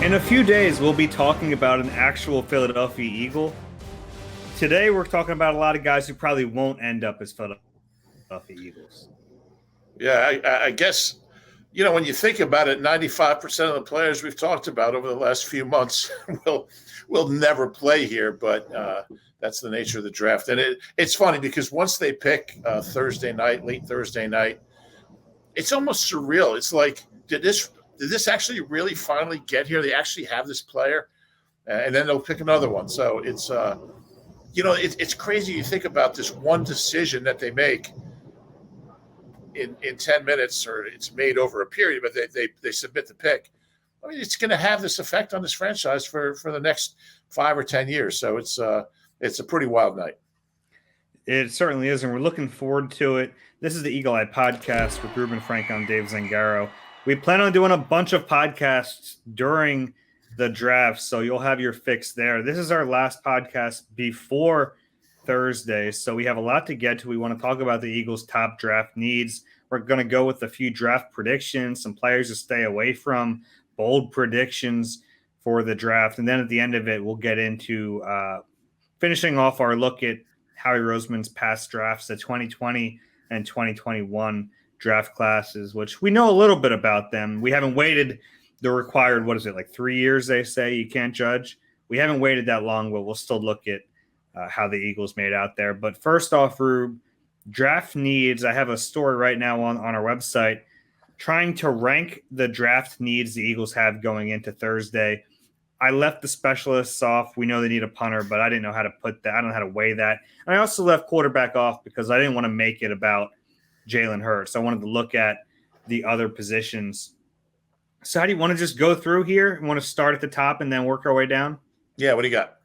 In a few days, we'll be talking about an actual Philadelphia Eagle. Today, we're talking about a lot of guys who probably won't end up as Philadelphia Eagles. Yeah, I guess, when you think about it, 95% of the players we've talked about over the last few months will never play here, but that's the nature of the draft. And it's funny because once they pick Thursday night, late Thursday night, it's almost surreal. It's like, did this actually really finally get here? They actually have this player, and then they'll pick another one. So it's crazy. You think about this one decision that they make in 10 minutes, or it's made over a period, but they submit the pick. I mean, it's going to have this effect on this franchise for the next 5 or 10 years. So it's a pretty wild night. It certainly is, and we're looking forward to it. This is the Eagle Eye Podcast with Reuben, Frank. I'm Dave Zangaro. We plan on doing a bunch of podcasts during the draft, so you'll have your fix there. This is our last podcast before Thursday, so we have a lot to get to. We want to talk about the Eagles' top draft needs. We're going to go with a few draft predictions, some players to stay away from, bold predictions for the draft, and then at the end of it, we'll get into finishing off our look at Howie Roseman's past drafts, the 2020 and 2021 draft classes, which we know a little bit about them. We haven't waited the required, 3 years, they say you can't judge. We haven't waited that long, but we'll still look at how the Eagles made out there. But first off, Rube, draft needs. I have a story right now on our website trying to rank the draft needs the Eagles have going into Thursday. I left the specialists off. We know they need a punter, but I didn't know how to put that. I don't know how to weigh that. And I also left quarterback off because I didn't want to make it about Jalen Hurts. I wanted to look at the other positions. So how do you want to just go through here? You want to start at the top and then work our way down? Yeah, what do you got?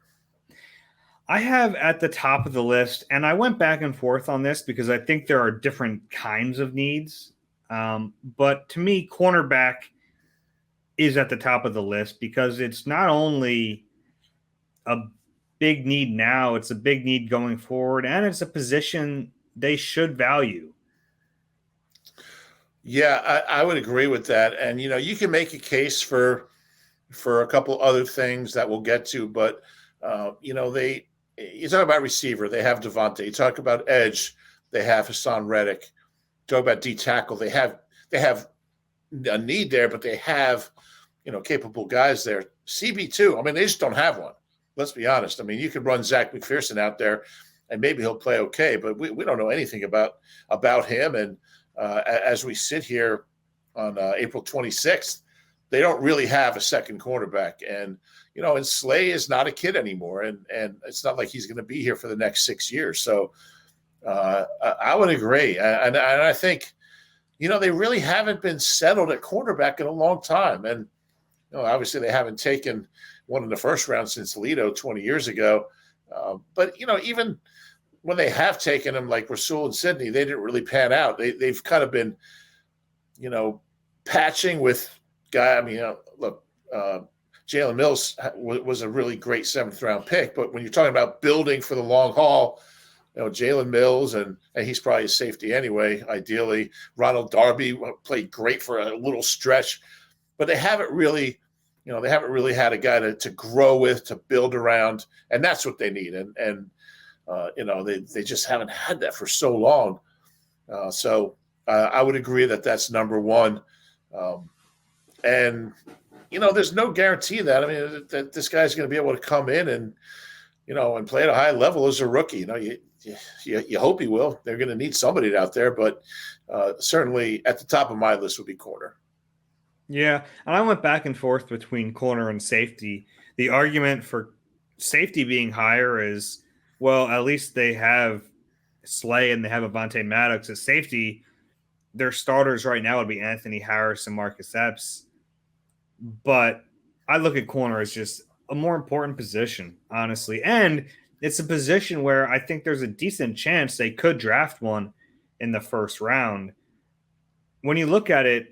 I have at the top of the list, and I went back and forth on this because I think there are different kinds of needs. But to me, cornerback is at the top of the list because it's not only a big need now, it's a big need going forward, and it's a position they should value. Yeah, I would agree with that. And, you can make a case for a couple other things that we'll get to, but, you talk about receiver, they have Devontae. You talk about edge, they have Hassan Reddick. Talk about D tackle, they have a need there, but they have, capable guys there. CB2, I mean, they just don't have one. Let's be honest. I mean, you could run Zach McPherson out there, and maybe he'll play okay, but we don't know anything about him. And as we sit here on April 26th, they don't really have a second cornerback. And, and Slay is not a kid anymore. And it's not like he's going to be here for the next 6 years. So I would agree. And I think, they really haven't been settled at cornerback in a long time. And, obviously they haven't taken one in the first round since Lido 20 years ago. But, even when they have taken him, like Rasul and Sidney, they didn't really pan out. They've kind of been, patching with guy. I mean, look, Jalen Mills was a really great 7th round pick, but when you're talking about building for the long haul, Jalen Mills, and he's probably a safety anyway, ideally. Ronald Darby played great for a little stretch, but they haven't really had a guy to grow with, to build around, and that's what they need. And they just haven't had that for so long. So I would agree that that's number one. And there's no guarantee that, that this guy's going to be able to come in and, and play at a high level as a rookie. You hope he will. They're going to need somebody out there, but certainly at the top of my list would be corner. Yeah, and I went back and forth between corner and safety. The argument for safety being higher is, well, at least they have Slay and they have Avonte Maddox at safety. Their starters right now would be Anthony Harris and Marcus Epps. But I look at corner as just a more important position, honestly. And it's a position where I think there's a decent chance they could draft one in the first round. When you look at it,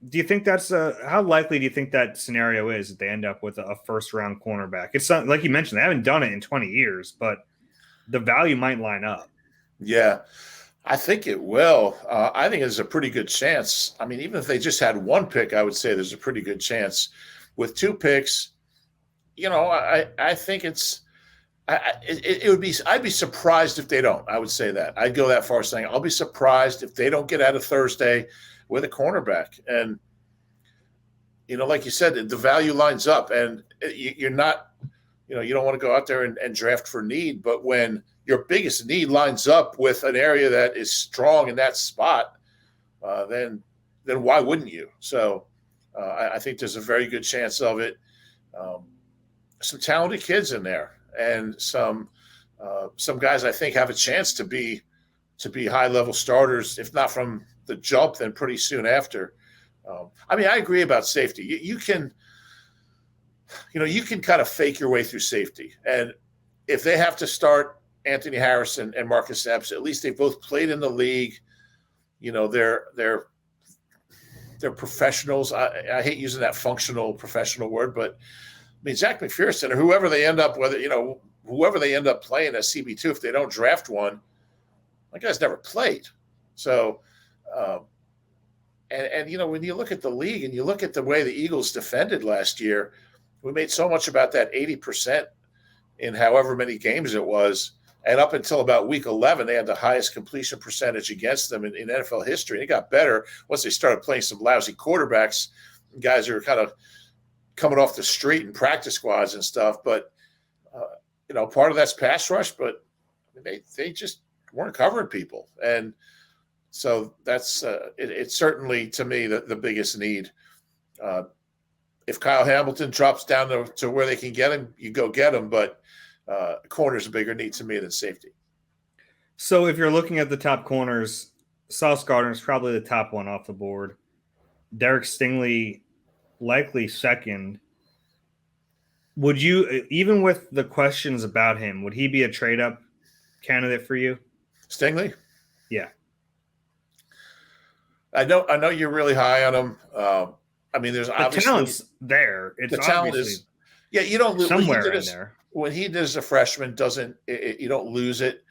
do you think that's how likely do you think that scenario is that they end up with a first round cornerback? It's not, like you mentioned, they haven't done it in 20 years, but the value might line up. Yeah, I think it will. I think there's a pretty good chance. I mean, even if they just had one pick, I would say there's a pretty good chance with 2 picks, I think it would be. I'd be surprised if they don't. I would say that. I'd go that far saying I'll be surprised if they don't get out of Thursday with a cornerback. And like you said, the value lines up, and you're not. You don't want to go out there and draft for need, but when your biggest need lines up with an area that is strong in that spot, then why wouldn't you? So I think there's a very good chance of it. Some talented kids in there, and some guys I think have a chance to be high level starters, if not from the jump, then pretty soon after. I agree about safety. You can kind of fake your way through safety, and if they have to start Anthony Harrison and Marcus Epps, at least they both played in the league. They're professionals. I hate using that functional professional word, but Zach McPherson or whoever they end up, whoever they end up playing as CB2, if they don't draft one, that guy's never played. So, when you look at the league and you look at the way the Eagles defended last year, we made so much about that 80% in however many games it was. And up until about week 11, they had the highest completion percentage against them in NFL history. And it got better once they started playing some lousy quarterbacks, guys who are kind of coming off the street and practice squads and stuff. But, part of that's pass rush, but they just weren't covering people. And so that's it's certainly, to me, the biggest need. If Kyle Hamilton drops down to where they can get him, you go get him. But corner's a bigger need to me than safety. So if you're looking at the top corners, Sauce Gardner is probably the top one off the board. Derek Stingley likely second. Would you, even with the questions about him, would he be a trade-up candidate for you? Stingley? Yeah. I know you're really high on him. There's obviously the talent's there. It's the talent is, you don't lose somewhere in there. When he did as a freshman, you don't lose it.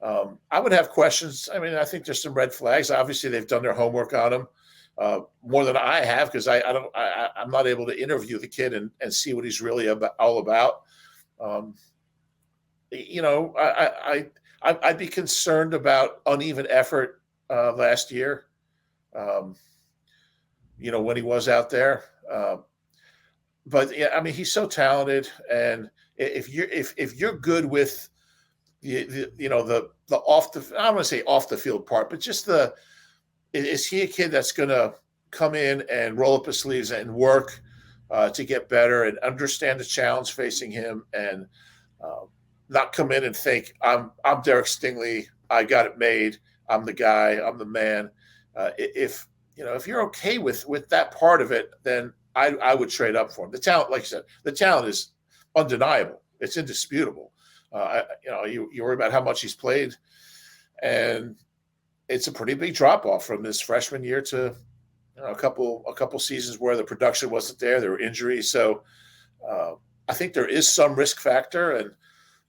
I would have questions. I think there's some red flags. Obviously, they've done their homework on him more than I have, because I'm not able to interview the kid and see what he's really all about. I'd be concerned about uneven effort last year. When he was out there. But yeah, he's so talented, and if you're good with the off the, I don't want to say off the field part, but just is he a kid that's going to come in and roll up his sleeves and work to get better and understand the challenge facing him, and not come in and think I'm Derek Stingley, I got it made, I'm the guy, I'm the man. If you're okay with that part of it, then I would trade up for him. The talent, like you said, the talent is undeniable. It's indisputable. You worry about how much he's played, and it's a pretty big drop off from his freshman year to a couple seasons where the production wasn't there. There were injuries, so I think there is some risk factor. And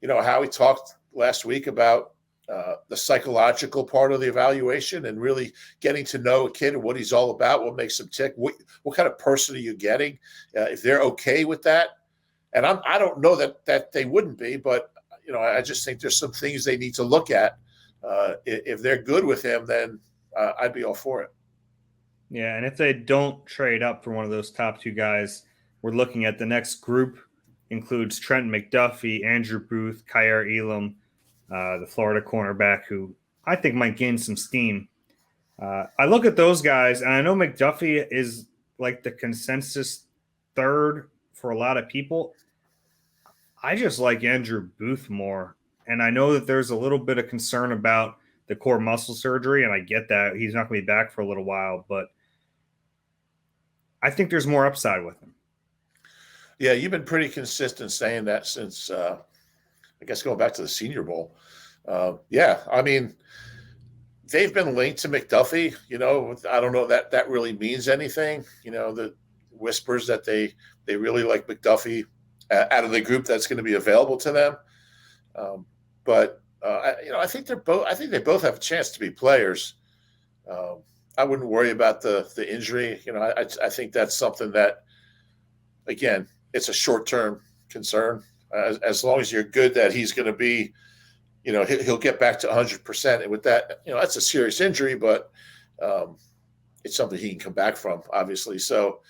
how he talked last week about the psychological part of the evaluation and really getting to know a kid and what he's all about, what makes him tick, what kind of person are you getting, if they're okay with that. And I don't know that they wouldn't be, but I just think there's some things they need to look at. If they're good with him, then I'd be all for it. Yeah, and if they don't trade up for one of those top two guys, we're looking at the next group includes Trent McDuffie, Andrew Booth, Kyer Elam, the Florida cornerback, who I think might gain some steam. I look at those guys, and I know McDuffie is like the consensus third for a lot of people. I just like Andrew Booth more, and I know that there's a little bit of concern about the core muscle surgery, and I get that. He's not going to be back for a little while, but I think there's more upside with him. Yeah, you've been pretty consistent saying that since I guess going back to the Senior Bowl. They've been linked to McDuffie. I don't know that really means anything. The whispers that they really like McDuffie out of the group that's going to be available to them. I think they both have a chance to be players. I wouldn't worry about the injury. I think that's something that again, it's a short-term concern. As long as you're good that he's going to be, he'll get back to 100%. And with that, that's a serious injury, but it's something he can come back from, obviously. So,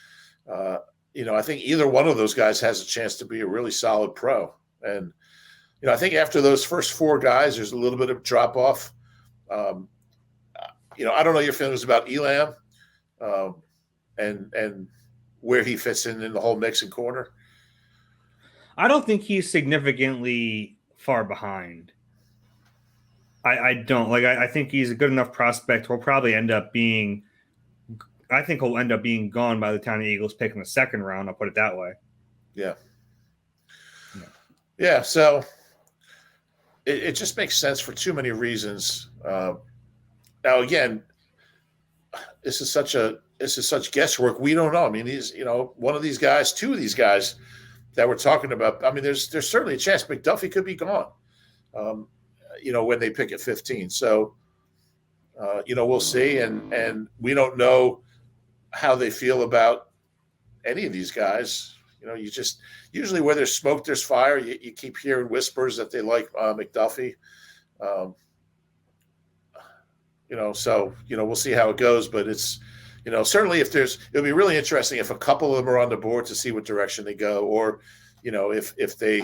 I think either one of those guys has a chance to be a really solid pro. And, I think after those first four guys, there's a little bit of drop off. I don't know your feelings about Elam and where he fits in the whole mix and corner. I don't think he's significantly far behind. I don't I think he's a good enough prospect. He'll probably end up being. I think he'll end up being gone by the time the Eagles pick in the second round. I'll put it that way. Yeah. So it just makes sense for too many reasons. Now, again, this is such guesswork. We don't know. I mean, one of these guys, two of these guys that we're talking about. I mean, there's certainly a chance McDuffie could be gone. When they pick at 15. So, we'll see. And we don't know how they feel about any of these guys. Usually where there's smoke, there's fire. You keep hearing whispers that they like McDuffie. So, we'll see how it goes, but it's, certainly it'll be really interesting if a couple of them are on the board to see what direction they go, or, if they,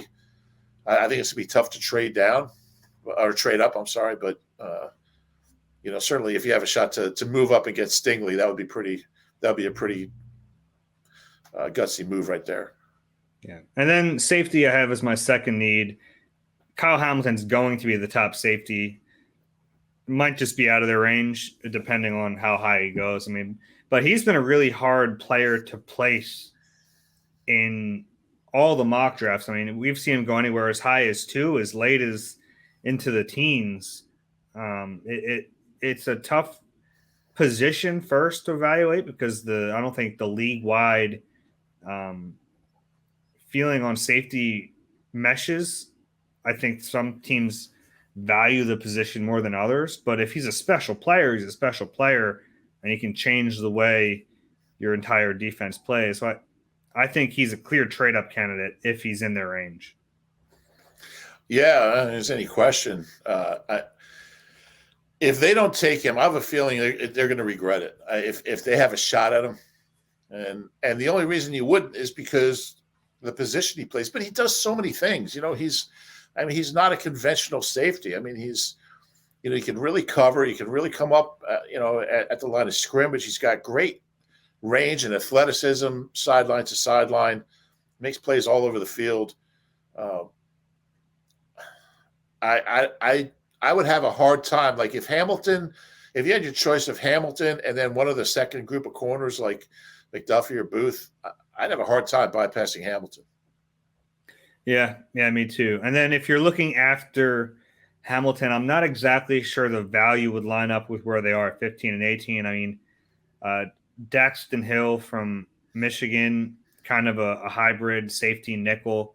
I think it's gonna be tough to trade down or trade up. I'm sorry. But, certainly if you have a shot to move up and get Stingley, that would be a pretty gutsy move right there. Yeah. And then safety I have as my second need. Kyle Hamilton's going to be the top safety. Might just be out of their range depending on how high he goes. I mean, but he's been a really hard player to place in all the mock drafts. I mean, we've seen him go anywhere as high as 2, as late as into the teens. It's a tough position first to evaluate because I don't think the league-wide feeling on safety meshes. I think some teams value the position more than others, but if he's a special player, he's a special player, and he can change the way your entire defense plays. So I think he's a clear trade-up candidate if he's in their range. Yeah, there's any question. If they don't take him, I have a feeling they're going to regret it. If they have a shot at him, and the only reason you wouldn't is because the position he plays. But he does so many things. He's not a conventional safety. I mean, he can really cover. He can really come up, at the line of scrimmage. He's got great range and athleticism, sideline to sideline, makes plays all over the field. I would have a hard time. Like if you had your choice of Hamilton and then one of the second group of corners like McDuffie or Booth, I'd have a hard time bypassing Hamilton. Yeah, me too. And then if you're looking after Hamilton, I'm not exactly sure the value would line up with where they are at 15 and 18. I mean, Daxton Hill from Michigan, kind of a hybrid safety nickel,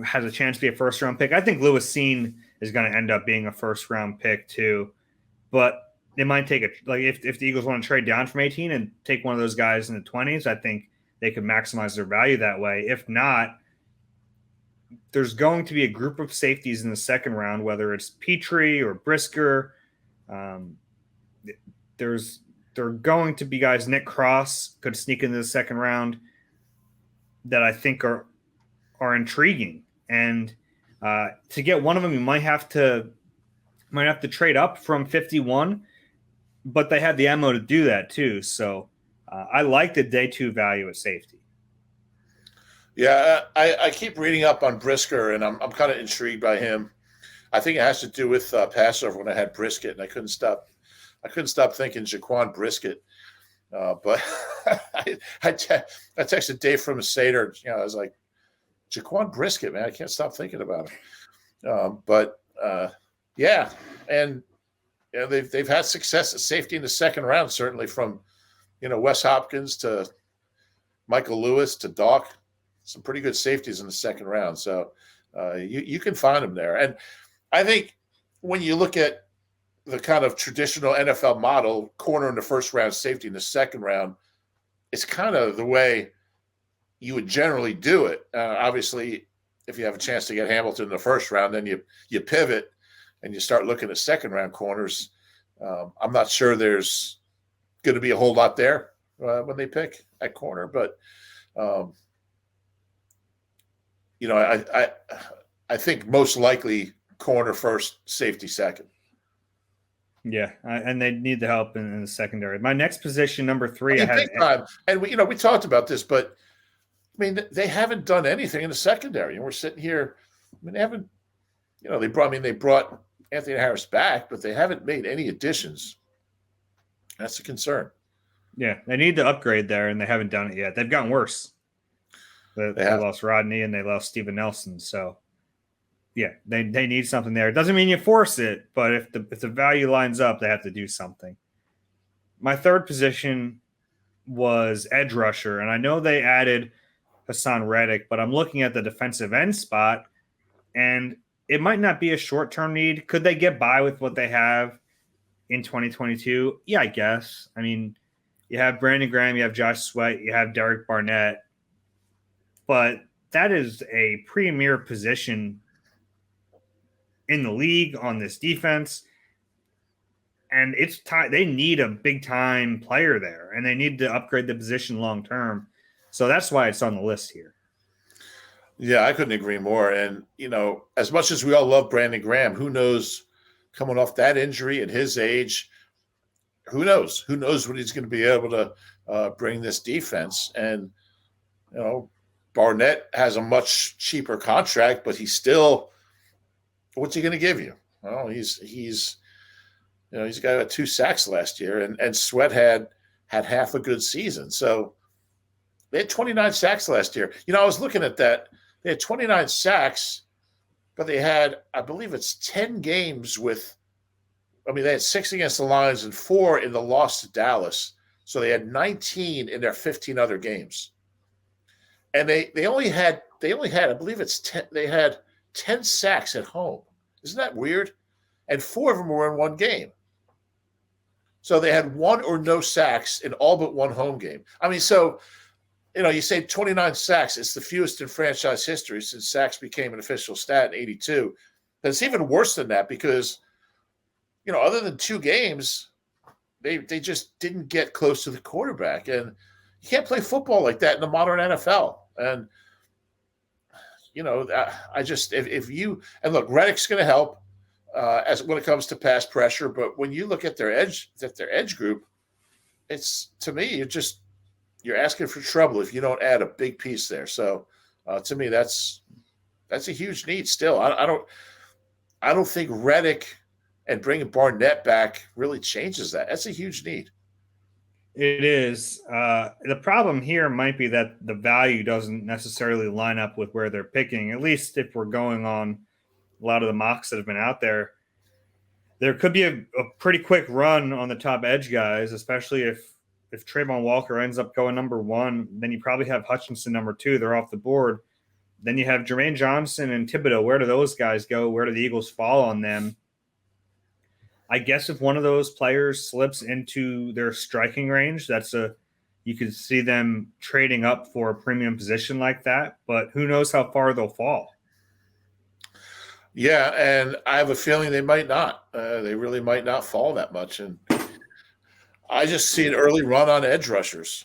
has a chance to be a first-round pick. I think Lewis Seen is going to end up being a first-round pick too. But they might take if the Eagles want to trade down from 18 and take one of those guys in the 20s, I think they could maximize their value that way. If not, there's going to be a group of safeties in the second round, whether it's Petrie or Brisker. There are going to be guys. Nick Cross could sneak into the second round that I think are intriguing. And to get one of them, you might have to trade up from 51, but they have the ammo to do that too. So I like the day 2 value at safety. Yeah, I keep reading up on Brisker, and I'm kind of intrigued by him. I think it has to do with Passover when I had brisket, and I couldn't stop thinking Jaquan Brisket. But I texted Dave from a Seder. I was like, Jaquan Brisket, man, I can't stop thinking about him. Yeah, and they've had success at safety in the second round, certainly from Wes Hopkins to Michael Lewis to Doc. Some pretty good safeties in the second round. So you can find them there. And I think when you look at the kind of traditional NFL model, corner in the first round, safety in the second round, it's kind of the way you would generally do it. Obviously, if you have a chance to get Hamilton in the first round, then you pivot and you start looking at second round corners. I'm not sure there's going to be a whole lot there when they pick at corner, but I think most likely corner first, safety second. Yeah, and they need the help in the secondary. My next position, number 3, I I mean, have big time. And we talked about this, but I mean, they haven't done anything in the secondary, and we're sitting here. I mean, they haven't. They brought Anthony Harris back, but they haven't made any additions. That's a concern. Yeah, they need to upgrade there, and they haven't done it yet. They've gotten worse. They lost Rodney and they lost Steven Nelson. So, yeah, they need something there. It doesn't mean you force it, but if the value lines up, they have to do something. My third position was edge rusher, and I know they added Hassan Reddick, but I'm looking at the defensive end spot, and it might not be a short-term need. Could they get by with what they have in 2022? Yeah, I guess. I mean, you have Brandon Graham, you have Josh Sweat, you have Derek Barnett, but that is a premier position in the league on this defense. And it's time. They need a big time player there, and they need to upgrade the position long term. So that's why it's on the list here. Yeah, I couldn't agree more. And as much as we all love Brandon Graham, who knows, coming off that injury at his age, who knows? Who knows what he's going to be able to bring this defense? And Barnett has a much cheaper contract, but he's still. What's he going to give you? Well, he's got 2 sacks last year, and Sweat had half a good season. So they had 29 sacks last year. I was looking at that. They had 29 sacks, but they had, I believe it's 10 games they had 6 against the Lions and 4 in the loss to Dallas. So they had 19 in their 15 other games. And they only had, I believe it's 10, they had 10 sacks at home. Isn't that weird? And 4 of them were in one game. So they had 1 or no sacks in all but one home game. I mean, so, you say 29 sacks. It's the fewest in franchise history since sacks became an official stat in 82. But it's even worse than that because, other than 2 games, they just didn't get close to the quarterback. And you can't play football like that in the modern NFL. And, I just, if you, and look, Reddick's going to help as when it comes to pass pressure. But when you look at their edge group, it's, to me, you're asking for trouble if you don't add a big piece there. So to me, that's a huge need still. I don't think Reddick and bringing Barnett back really changes that. That's a huge need. It is. The problem here might be that the value doesn't necessarily line up with where they're picking, at least if we're going on a lot of the mocks that have been out there. There could be a pretty quick run on the top edge guys, especially if Trayvon Walker ends up going number 1. Then you probably have Hutchinson number 2. They're off the board. Then you have Jermaine Johnson and Thibodeau. Where do those guys go? Where do the Eagles fall on them? I guess if one of those players slips into their striking range, you could see them trading up for a premium position like that, but who knows how far they'll fall. Yeah, and I have a feeling they might not. They really might not fall that much. And I just see an early run on edge rushers.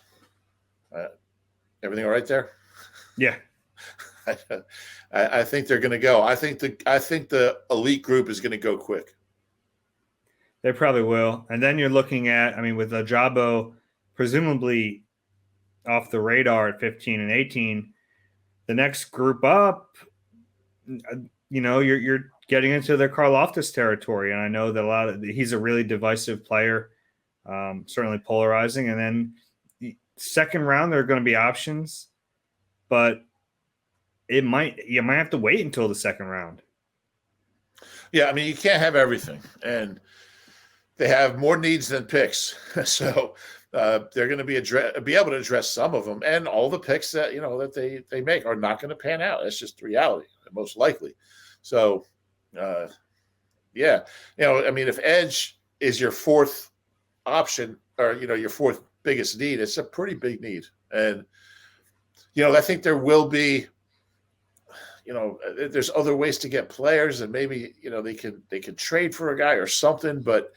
Everything all right there? Yeah. I think they're going to go. I think the elite group is going to go quick. They probably will. And then you're looking at, with Ajabo presumably off the radar at 15 and 18, the next group up, you're getting into the Karlaftis territory. And I know that he's a really divisive player, certainly polarizing. And then second round, there are going to be options, but you might have to wait until the second round. Yeah, you can't have everything. And they have more needs than picks. So they're going to be able to address some of them. And all the picks that, that they make are not going to pan out. That's just the reality, most likely. So, yeah. If edge is your 4th option or, your 4th biggest need, it's a pretty big need. And, I think there will be, there's other ways to get players, and maybe they can trade for a guy or something. But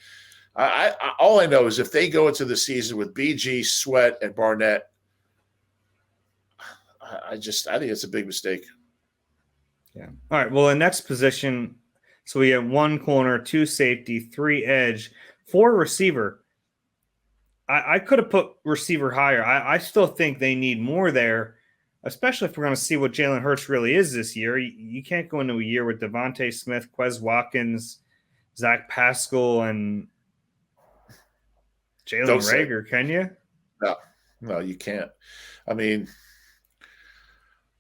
I all I know is if they go into the season with BG, Sweat, and Barnett, I think it's a big mistake. Yeah. All right. Well, the next position. So we have 1 corner, 2 safety, 3 edge, 4 receiver. I could have put receiver higher. I still think they need more there, especially if we're going to see what Jalen Hurts really is this year. You can't go into a year with Devontae Smith, Quez Watkins, Zach Pascal, and Jalen Reagor, can you? No, you can't. I mean,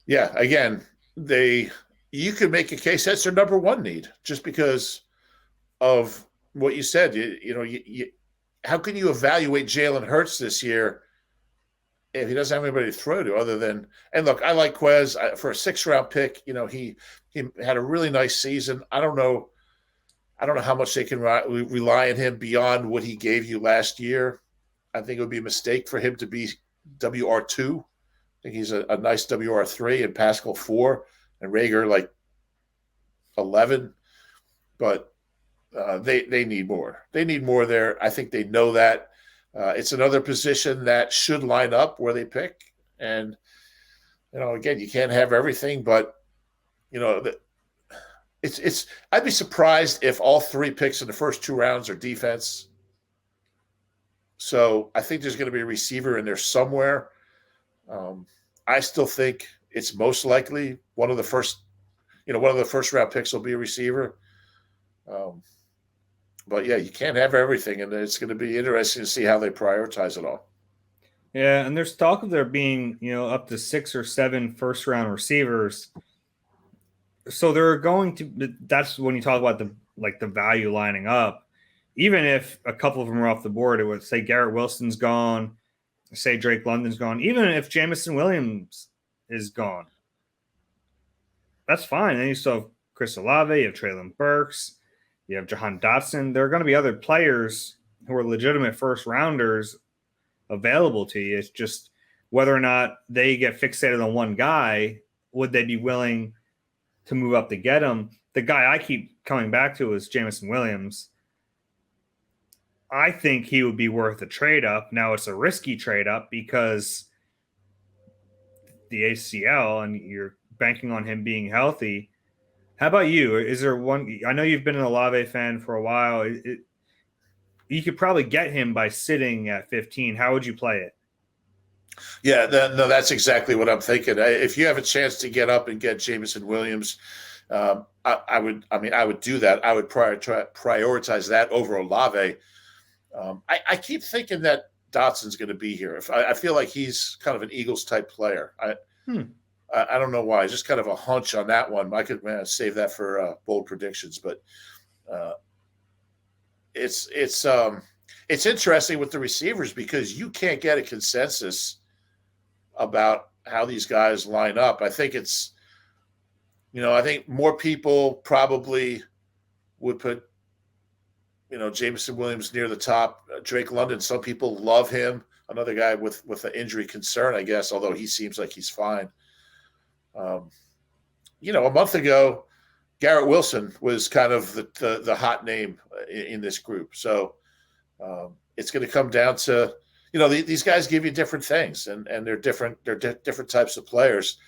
yeah, again, you could make a case that's their number 1 need just because of what you said. How can you evaluate Jalen Hurts this year if he doesn't have anybody to throw to other than – and look, I like Quez for a 6th-round pick. He had a really nice season. I don't know how much they can rely on him beyond what he gave you last year. I think it would be a mistake for him to be WR2. I think he's a nice WR3 and Pascal 4 and Reagor like 11. But they need more. They need more there. I think they know that. It's another position that should line up where they pick. And, again, you can't have everything, but, I'd be surprised if all 3 picks in the first 2 rounds are defense. So I think there's going to be a receiver in there somewhere. I still think it's most likely one of the first round picks will be a receiver. But yeah, you can't have everything, and it's going to be interesting to see how they prioritize it all. Yeah, and there's talk of there being, up to 6 or 7 first-round receivers. So they're going to. That's when you talk about the value lining up. Even if a couple of them are off the board, it would say Garrett Wilson's gone, say Drake London's gone. Even if Jamison Williams is gone, that's fine. Then you still have Chris Olave, you have Treylon Burks. You have Jahan Dotson. There are going to be other players who are legitimate first rounders available to you. It's just whether or not they get fixated on one guy, would they be willing to move up to get him? The guy I keep coming back to is Jamison Williams. I think he would be worth a trade up. Now it's a risky trade up because the ACL and you're banking on him being healthy. How about you? Is there one? I know you've been an Olave fan for a while. You could probably get him by sitting at 15. How would you play it? Yeah, that's exactly what I'm thinking. If you have a chance to get up and get Jamison Williams, I would do that. I would prioritize that over Olave. I keep thinking that Dotson's going to be here. I feel like he's kind of an Eagles type player. I don't know why. Just kind of a hunch on that one. I could save that for bold predictions, but it's interesting with the receivers because you can't get a consensus about how these guys line up. I think I think more people probably would put Jamison Williams near the top. Drake London, some people love him. Another guy with an injury concern, I guess, although he seems like he's fine. A month ago, Garrett Wilson was kind of the hot name in this group. So it's going to come down to, these guys give you different things and they're different. They're different types of players.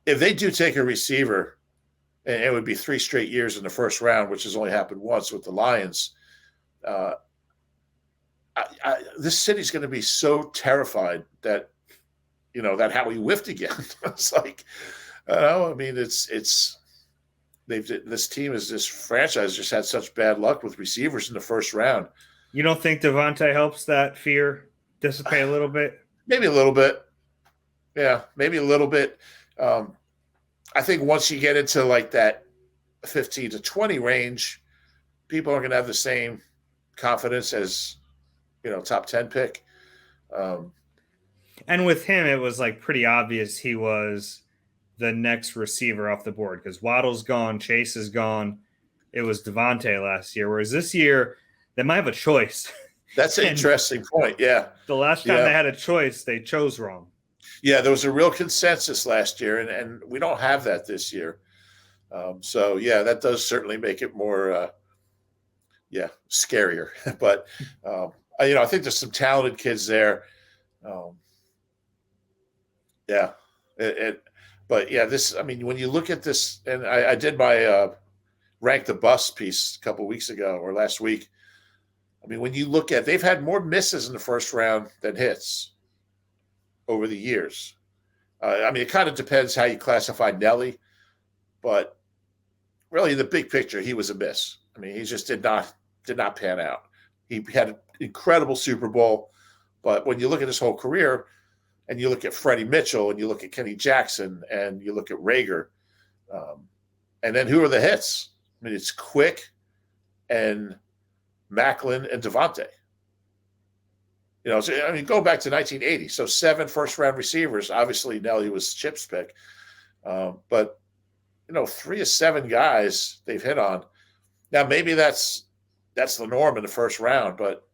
If they do take a receiver, and it would be 3 straight years in the first round, which has only happened once with the Lions, this city's going to be so terrified that, that Howie whiffed again. It's like, this team this franchise just had such bad luck with receivers in the first round. You don't think Devontae helps that fear dissipate a little bit? Maybe a little bit. Yeah, maybe a little bit. I think once you get into like that 15 to 20 range, people are going to have the same confidence as, top 10 pick. And with him, it was like pretty obvious he was the next receiver off the board because Waddle's gone, Chase is gone. It was Devontae last year, whereas this year they might have a choice. That's an interesting point. Yeah. The last time they had a choice, they chose wrong. Yeah, there was a real consensus last year, and we don't have that this year. So yeah, that does certainly make it more scarier. But I think there's some talented kids there. Um, yeah, it but yeah, this I mean, when you look at this, and I did my rank the bus piece a couple weeks ago or last week. I mean, when you look at, they've had more misses in the first round than hits over the years. I mean, it kind of depends how you classify Nelly, but really, in the big picture, he was a miss. I mean, he just did not pan out. He had an incredible Super Bowl, but when you look at his whole career, and you look at Freddie Mitchell, and you look at Kenny Jackson, and you look at Rager, um, and then who are the hits? I mean, it's Quick and Macklin and Devontae. So, I mean, go back to 1980. So 7 first-round receivers. Obviously, Nelly was Chip's pick. But, 3 of 7 guys they've hit on. Now, maybe that's the norm in the first round, but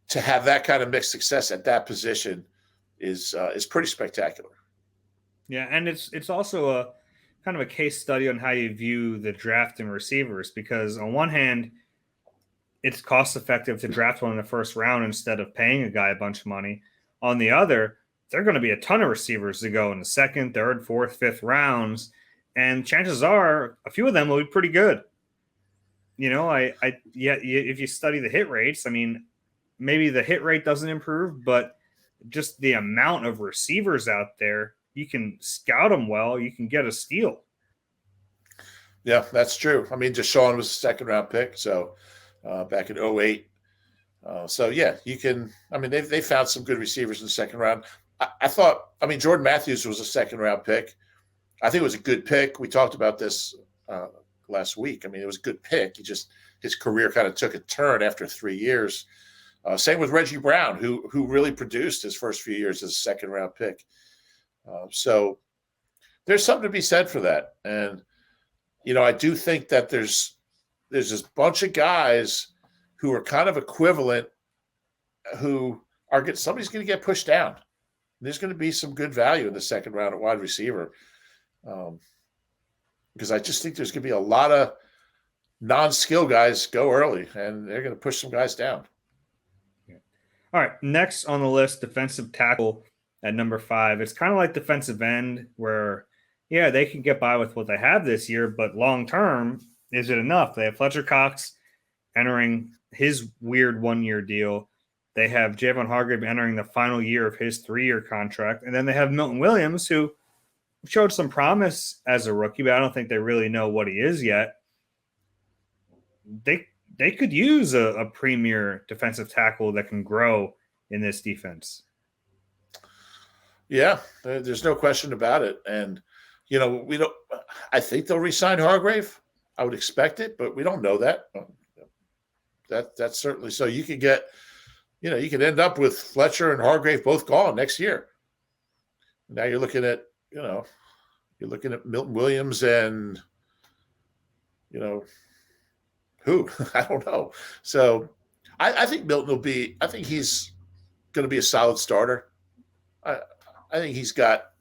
to have that kind of mixed success at that position is pretty spectacular. Yeah, and it's also a kind of a case study on how you view the draft and receivers, because on one hand, it's cost effective to draft one in the first round instead of paying a guy a bunch of money. On the other, there are going to be a ton of receivers to go in the second, third, fourth, fifth rounds, and chances are a few of them will be pretty good. If you study the hit rates, I mean, maybe the hit rate doesn't improve, but just the amount of receivers out there, you can scout them well, you can get a steal. Yeah, that's true. I mean, Deshaun was a second round pick, so back in 08. So yeah, you can. I mean, they found some good receivers in the second round. I thought. I mean, Jordan Matthews was a second round pick. I think it was a good pick. We talked about this last week. I mean, it was a good pick. His career kind of took a turn after 3 years. Same with Reggie Brown, who really produced his first few years as a second round pick. So there's something to be said for that. And I do think that there's this bunch of guys who are kind of equivalent, who somebody's going to get pushed down. There's going to be some good value in the second round at wide receiver, because I just think there's going to be a lot of non-skill guys go early, and they're going to push some guys down. All right, next on the list, defensive tackle at number 5. It's kind of like defensive end, where, yeah, they can get by with what they have this year, but long term, is it enough? They have Fletcher Cox entering his weird 1-year deal. They have Javon Hargrave entering the final year of his 3-year contract. And then they have Milton Williams, who showed some promise as a rookie, but I don't think they really know what he is yet. They could use a premier defensive tackle that can grow in this defense. Yeah, there's no question about it. And, we don't – I think they'll re-sign Hargrave. I would expect it, but we don't know that. That's certainly – so you could get – you could end up with Fletcher and Hargrave both gone next year. Now you're looking at – you're looking at Milton Williams and, who? I don't know. So I think Milton will be – I think he's going to be a solid starter. I think he's got –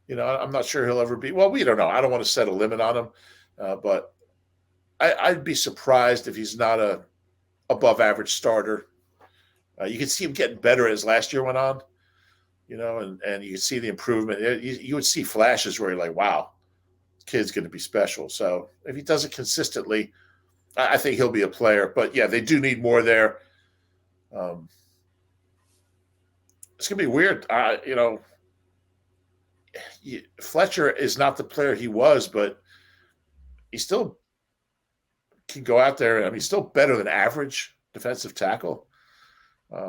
I'm not sure he'll ever be – well, we don't know. I don't want to set a limit on him, but I'd be surprised if he's not a above average starter. You can see him getting better as last year went on, and you can see the improvement. You would see flashes where you're like, wow, this kid's going to be special. So if he does it consistently, I think he'll be a player. But yeah, they do need more there. It's going to be weird. Fletcher is not the player he was, but he still can go out there. I mean, he's still better than average defensive tackle.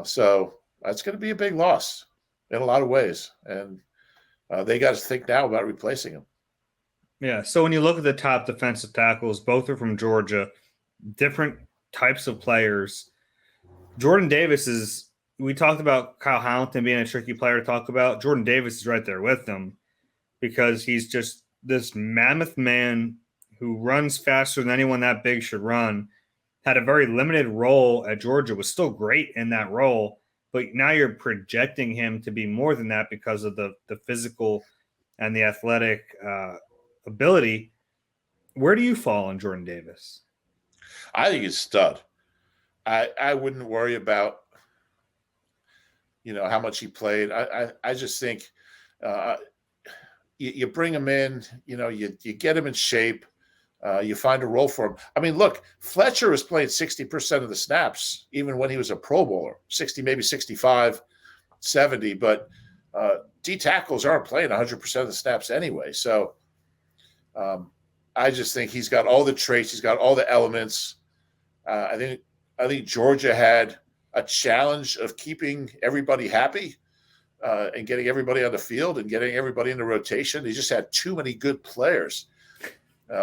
So that's going to be a big loss in a lot of ways. And they got to think now about replacing him. Yeah. So when you look at the top defensive tackles, both are from Georgia, different types of players. Jordan Davis is, we talked about Kyle Hamilton being a tricky player to talk about. Jordan Davis is right there with them because he's just this mammoth man who runs faster than anyone that big should run. Had a very limited role at Georgia, was still great in that role, but now you're projecting him to be more than that because of the physical and the athletic ability. Where do you fall on Jordan Davis? I think he's stud. I wouldn't worry about how much he played. I just think uh, you bring him in, you get him in shape, you find a role for him. I mean, look, Fletcher was playing 60% of the snaps, even when he was a Pro Bowler, 60, maybe 65, 70. But D tackles aren't playing 100% of the snaps anyway. So I just think he's got all the traits, he's got all the elements. I think Georgia had a challenge of keeping everybody happy and getting everybody on the field and getting everybody in the rotation. They just had too many good players.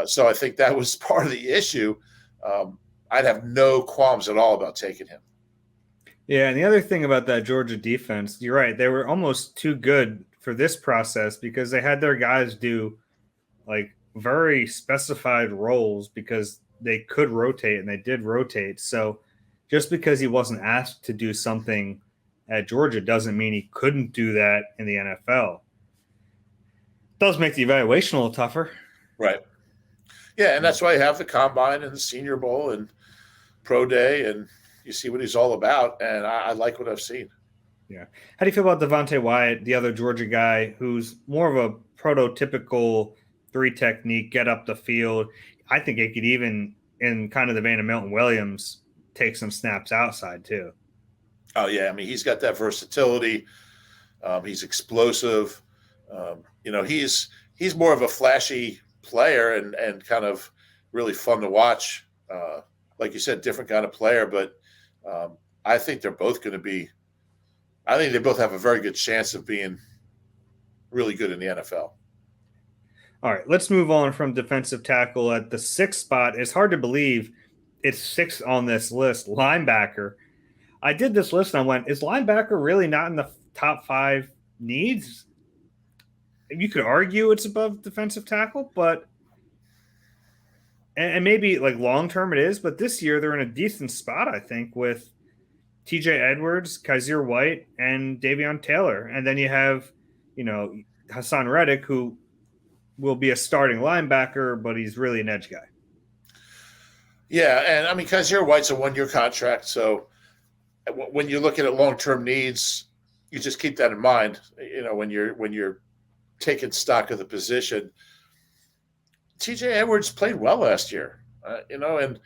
So I think that was part of the issue. I'd have no qualms at all about taking him. Yeah, and the other thing about that Georgia defense, you're right, they were almost too good for this process because they had their guys do like very specified roles because they could rotate and they did rotate. So just because he wasn't asked to do something at Georgia doesn't mean he couldn't do that in the NFL. It does make the evaluation a little tougher. Right. Yeah, and that's why you have the Combine and the Senior Bowl and Pro Day, and you see what he's all about, and I like what I've seen. Yeah. How do you feel about Devontae Wyatt, the other Georgia guy, who's more of a prototypical three technique, get up the field? I think it could even, in kind of the vein of Milton Williams, take some snaps outside too. Oh, yeah. I mean, he's got that versatility. He's explosive. He's more of a flashy player and kind of really fun to watch. Like you said, different kind of player, but I think they're both going to be – I think they both have a very good chance of being really good in the NFL. All right, let's move on from defensive tackle at the 6th spot. It's hard to believe it's 6 on this list. Linebacker. I did this list and I went, is linebacker really not in the top 5 needs? You could argue it's above defensive tackle, but and maybe like long term it is, but this year they're in a decent spot, I think, with TJ Edwards, Kaiser White, and Davion Taylor. And then you have, Hassan Reddick, who will be a starting linebacker, but he's really an edge guy. Yeah, and I mean, Kaiser White's a 1-year contract, so when you're looking at long-term needs, you just keep that in mind. When you're taking stock of the position. TJ Edwards played well last year, and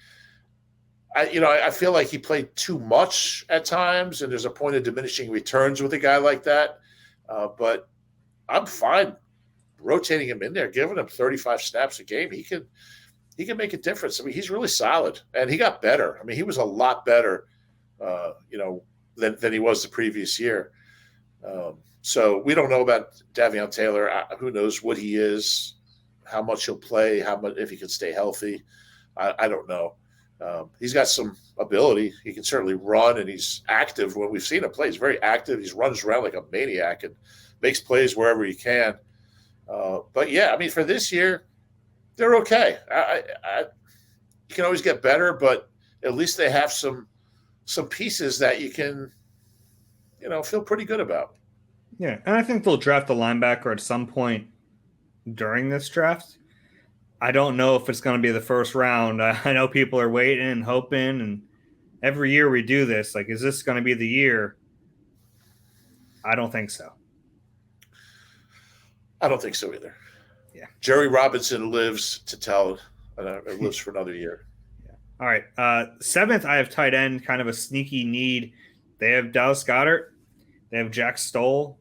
I feel like he played too much at times, and there's a point of diminishing returns with a guy like that. But I'm fine rotating him in there, giving him 35 snaps a game. He can make a difference. I mean, he's really solid, and he got better. I mean, he was a lot better, than he was the previous year. So we don't know about Davion Taylor. Who knows what he is, how much he'll play, if he can stay healthy. I don't know. He's got some ability. He can certainly run, and he's active. When we've seen him play, he's very active. He runs around like a maniac and makes plays wherever he can. But yeah, I mean, for this year, they're okay. You can always get better, but at least they have some pieces that you can, feel pretty good about. Yeah, and I think they'll draft a linebacker at some point during this draft. I don't know if it's going to be the first round. I know people are waiting and hoping, and every year we do this. Like, is this going to be the year? I don't think so. I don't think so either. Yeah. Jerry Robinson lives to tell, and lives for another year. Yeah. All right. 7th, I have tight end, kind of a sneaky need. They have Dallas Goedert. They have Jack Stoll.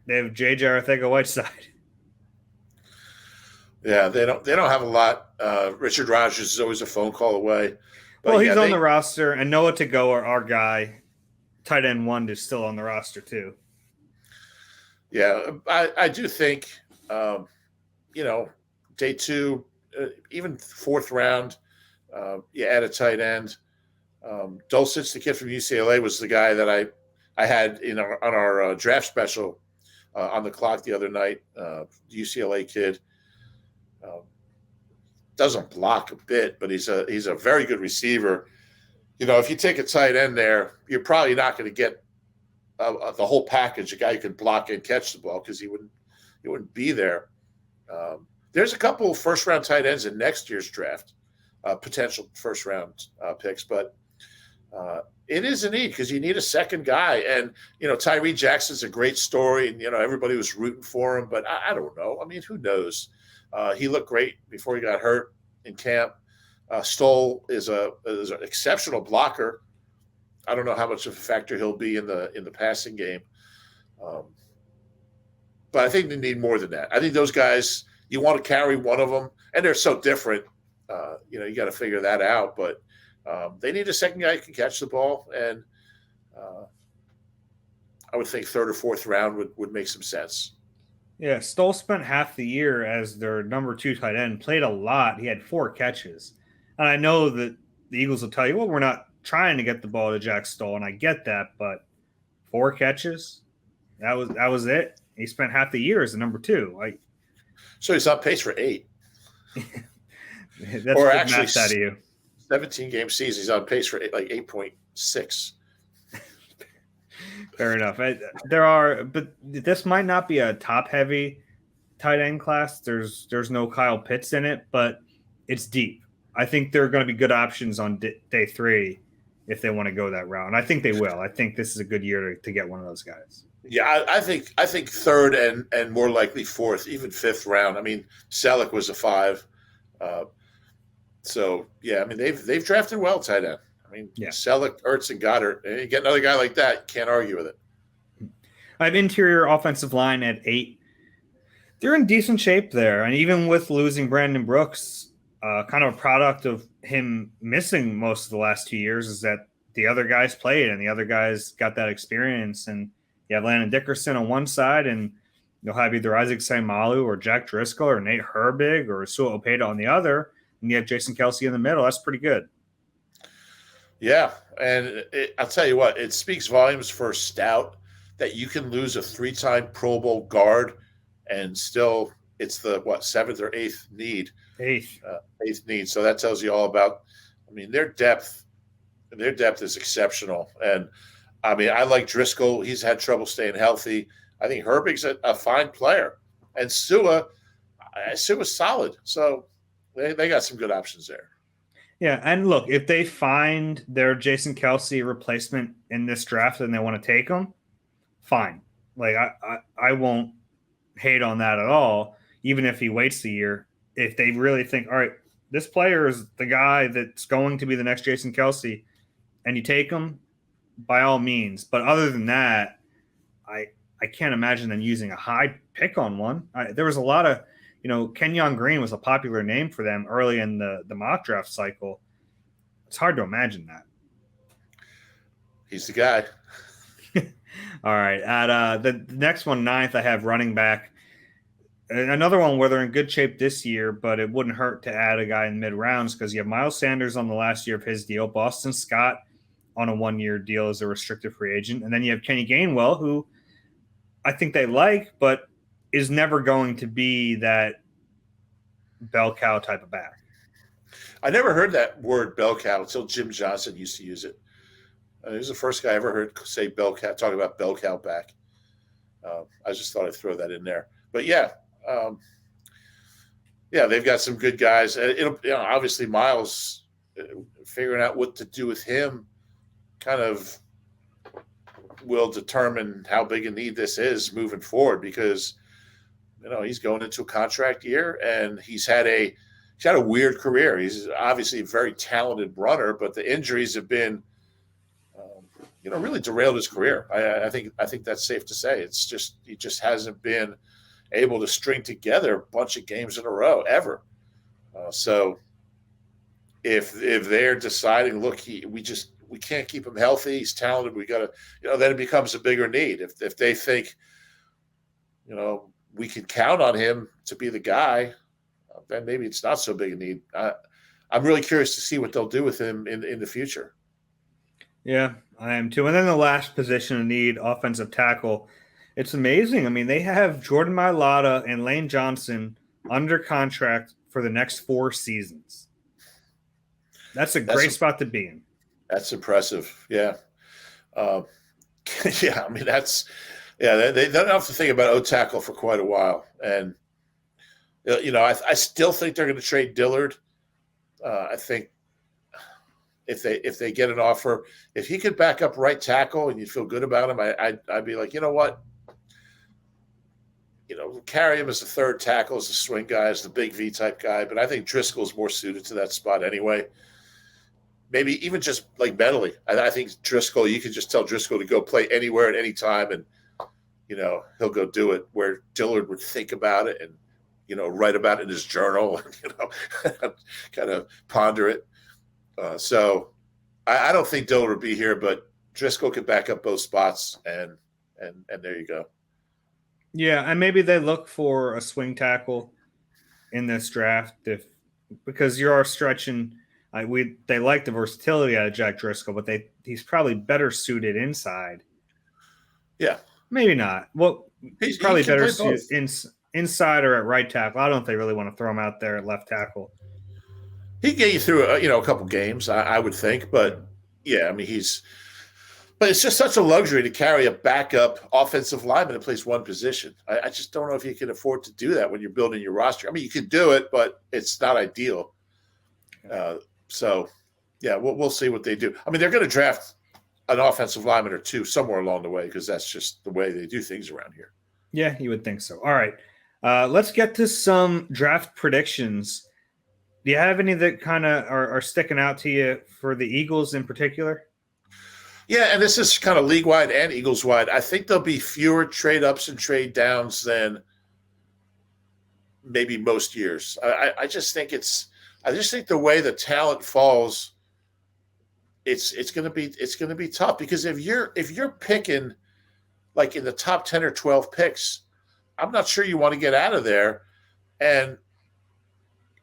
They have JJ Arcega-Whiteside. Yeah, they don't have a lot. Richard Rodgers is always a phone call away. But he's on the roster, and Noah To-Go, our guy, tight end 1, is still on the roster too. Yeah, I do think, day 2, even 4th round, you add a tight end. Dulcich, the kid from UCLA, was the guy that I had on our draft special on the clock the other night. UCLA kid. Doesn't block a bit, but he's a very good receiver. if you take a tight end there, you're probably not going to get the whole package. A guy who can block and catch the ball because he wouldn't be there. There's a couple of first-round tight ends in next year's draft, potential first-round picks, but it is a need because you need a second guy. And, Tyree Jackson's a great story, and, everybody was rooting for him, but I don't know. I mean, who knows? He looked great before he got hurt in camp. Stoll is an exceptional blocker. I don't know how much of a factor he'll be in the passing game. But I think they need more than that. I think those guys, you want to carry one of them, and they're so different. You got to figure that out. But they need a second guy who can catch the ball, and I would think third or fourth round would make some sense. Yeah, Stoll spent half the year as their number 2 tight end, played a lot. He had 4 catches. And I know that the Eagles will tell you, well, we're not trying to get the ball to Jack Stoll, and I get that, but 4 catches, that was it. He spent half the year as the number 2. So he's on pace for 8. That's or actually, out of you. 17-game season, he's on pace for 8.6. Fair enough. But this might not be a top-heavy tight end class. There's no Kyle Pitts in it, but it's deep. I think there are going to be good options on day 3 if they want to go that route. And I think they will. I think this is a good year to get one of those guys. Yeah, I think third and more likely fourth, even 5th round. I mean, Selleck was a 5. So yeah, I mean they've drafted well tight end. I mean, Selleck, Ertz, and Goddard. You get another guy like that, can't argue with it. I have interior offensive line at 8. They're in decent shape there, and even with losing Brandon Brooks, kind of a product of him missing most of the last 2 years is that the other guys played and the other guys got that experience. And you have Landon Dickerson on one side, and you'll have either Isaac Saimalu or Jack Driscoll or Nate Herbig or Sua Opeta on the other, and you have Jason Kelsey in the middle. That's pretty good. Yeah, and I'll tell you what, it speaks volumes for Stout that you can lose a 3-time Pro Bowl guard and still it's the 7th or 8th need. 8th need. So that tells you all about. I mean, their depth is exceptional, and I mean, I like Driscoll. He's had trouble staying healthy. I think Herbig's a fine player, and Sua's solid. So they got some good options there. Yeah, and look, if they find their Jason Kelsey replacement in this draft and they want to take him, fine. Like I won't hate on that at all, even if he waits the year. If they really think, all right, this player is the guy that's going to be the next Jason Kelsey, and you take him, by all means. But other than that, I can't imagine them using a high pick on one. There was a lot of, Kenyon Green was a popular name for them early in the mock draft cycle. It's hard to imagine that. He's the guy. All right. At the next one, 9th, I have running back. Another one where they're in good shape this year, but it wouldn't hurt to add a guy in mid-rounds because you have Miles Sanders on the last year of his deal, Boston Scott on a 1-year deal as a restricted free agent, and then you have Kenny Gainwell, who I think they like, but is never going to be that bell cow type of back. I never heard that word bell cow until Jim Johnson used to use it. He was the first guy I ever heard say bell cow, talk about bell cow back. I just thought I'd throw that in there. But yeah, they've got some good guys. Obviously Miles, figuring out what to do with him kind of will determine how big a need this is moving forward because, he's going into a contract year and he's had a weird career. He's obviously a very talented runner, but the injuries have been, really derailed his career. I think that's safe to say. It's just, he just hasn't been able to string together a bunch of games in a row ever. So if they're deciding, look, we can't keep him healthy. He's talented. We got to, then it becomes a bigger need. If they think, we can count on him to be the guy, then maybe it's not so big a need. I'm really curious to see what they'll do with him in the future. Yeah, I am too. And then the last position of need, offensive tackle. It's amazing. I mean, they have Jordan Mailata and Lane Johnson under contract for the next 4 seasons. That's a great spot to be in. That's impressive. Yeah. Uh, yeah. I mean, they don't have to think about O tackle for quite a while. And, I still think they're going to trade Dillard. I think if they get an offer, if he could back up right tackle and you feel good about him, I'd be like, you know what? Carry him as the third tackle, as the swing guy, as the big V type guy. But I think Driscoll's more suited to that spot anyway. Maybe even just like mentally. I think Driscoll, you can just tell Driscoll to go play anywhere at any time, and he'll go do it. Where Dillard would think about it and write about it in his journal, kind of ponder it. So I don't think Dillard would be here, but Driscoll could back up both spots, and there you go. Yeah, and maybe they look for a swing tackle in this draft because you are stretching. They like the versatility out of Jack Driscoll, but he's probably better suited inside. Yeah, maybe not. Well, he's probably better suited inside or at right tackle. I don't know if they really want to throw him out there at left tackle. He'd get you through a couple games, I would think, but yeah, I mean But it's just such a luxury to carry a backup offensive lineman that plays one position. I just don't know if you can afford to do that when you're building your roster. I mean, you could do it, but it's not ideal. So, yeah, we'll see what they do. I mean, they're going to draft an offensive lineman or two somewhere along the way because that's just the way they do things around here. Yeah, you would think so. All right. Let's get to some draft predictions. Do you have any that kind of are sticking out to you for the Eagles in particular? Yeah, and this is kind of league-wide and Eagles-wide. I think there'll be fewer trade-ups and trade-downs than maybe most years. I just think the way the talent falls, it's going to be tough because if you're picking like in the top 10 or 12 picks, I'm not sure you want to get out of there. And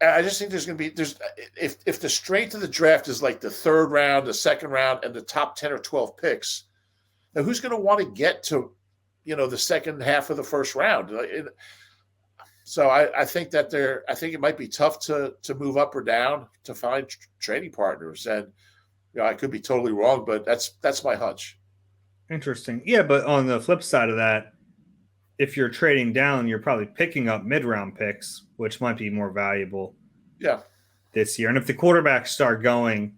I just think there's if the strength of the draft is like the third round, the second round, and the top 10 or 12 picks, now who's going to want to get to, the second half of the first round? So I think it might be tough to move up or down to find trading partners. And I could be totally wrong, but that's my hunch. Interesting. Yeah, but on the flip side of that, if you're trading down, you're probably picking up mid-round picks, which might be more valuable. Yeah. This year, and if the quarterbacks start going,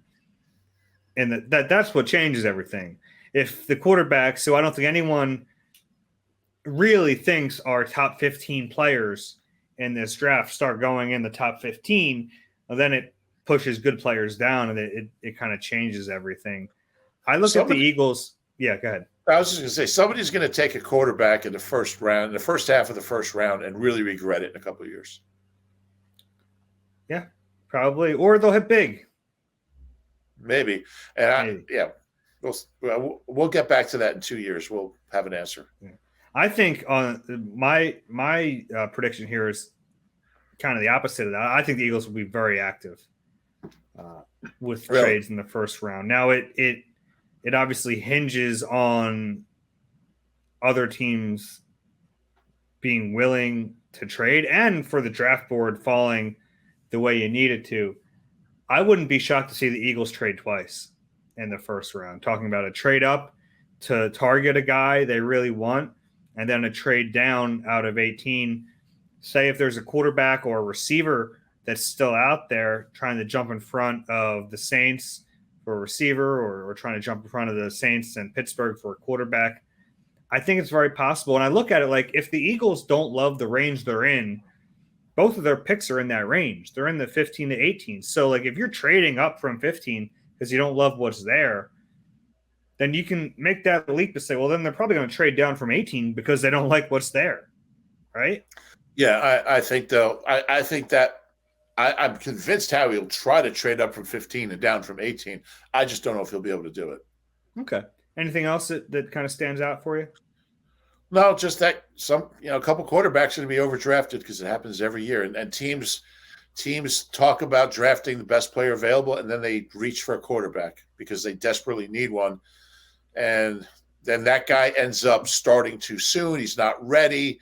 and that's what changes everything. If the quarterbacks, who I don't think anyone really thinks are top 15 players in this draft, start going in the top 15, well, then it pushes good players down, and it kind of changes everything. I look at the Eagles. Yeah, go ahead. I was just going to say, somebody's going to take a quarterback in the first round, in the first half of the first round, and really regret it in a couple of years. Yeah, probably. Or they'll hit big. Maybe. And maybe. We'll get back to that in 2 years. We'll have an answer. Yeah. I think on my prediction here is kind of the opposite of that. I think the Eagles will be very active with trades in the first round. Now it obviously hinges on other teams being willing to trade and for the draft board falling the way you need it to. I wouldn't be shocked to see the Eagles trade twice in the first round, talking about a trade up to target a guy they really want, and then a trade down out of 18. Say if there's a quarterback or a receiver that's still out there trying to jump in front of the Saints for a receiver or trying to jump in front of the Saints and Pittsburgh for a quarterback, I think it's very possible. And I look at it like if the Eagles don't love the range they're in, both of their picks are in that range. They're in the 15 to 18. So like if you're trading up from 15 because you don't love what's there, then you can make that leap to say, well, then they're probably going to trade down from 18 because they don't like what's there. Right? Yeah, I think though, I think that I'm convinced Howie will try to trade up from 15 and down from 18. I just don't know if he'll be able to do it. Okay. Anything else that kind of stands out for you? No, just that a couple quarterbacks are going to be overdrafted because it happens every year. And teams talk about drafting the best player available, and then they reach for a quarterback because they desperately need one. And then that guy ends up starting too soon. He's not ready.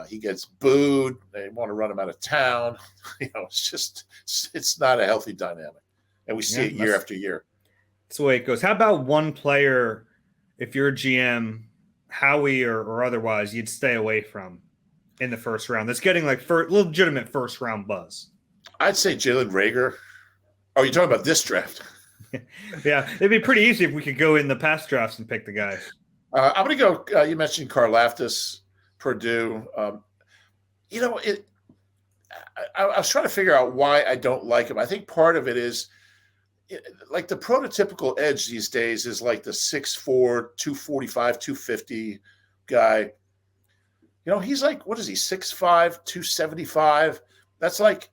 He gets booed. They want to run him out of town. It's not a healthy dynamic. And we see it year after year. That's the way it goes. How about one player, if you're a GM, Howie or otherwise, you'd stay away from in the first round that's getting like legitimate first round buzz? I'd say Jalen Rager. Oh, you're talking about this draft? Yeah, it'd be pretty easy if we could go in the past drafts and pick the guys. I'm going to go. You mentioned Karlaftis, Purdue. I was trying to figure out why I don't like him. I think part of it is like the prototypical edge these days is like the 6'4", 245, 250 guy. He's like, what is he, 6'5", 275? That's like,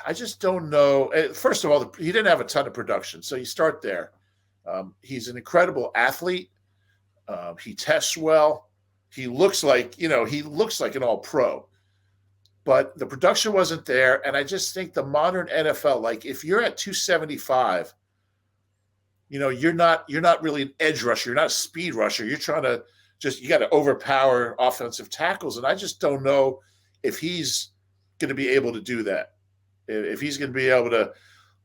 I just don't know. First of all, he didn't have a ton of production, so you start there. He's an incredible athlete. He tests well. He looks like an all-pro. But the production wasn't there, and I just think the modern NFL, like if you're at 275, you're not really an edge rusher. You're not a speed rusher. You're trying to you got to overpower offensive tackles, and I just don't know if he's going to be able to do that. If he's going to be able to,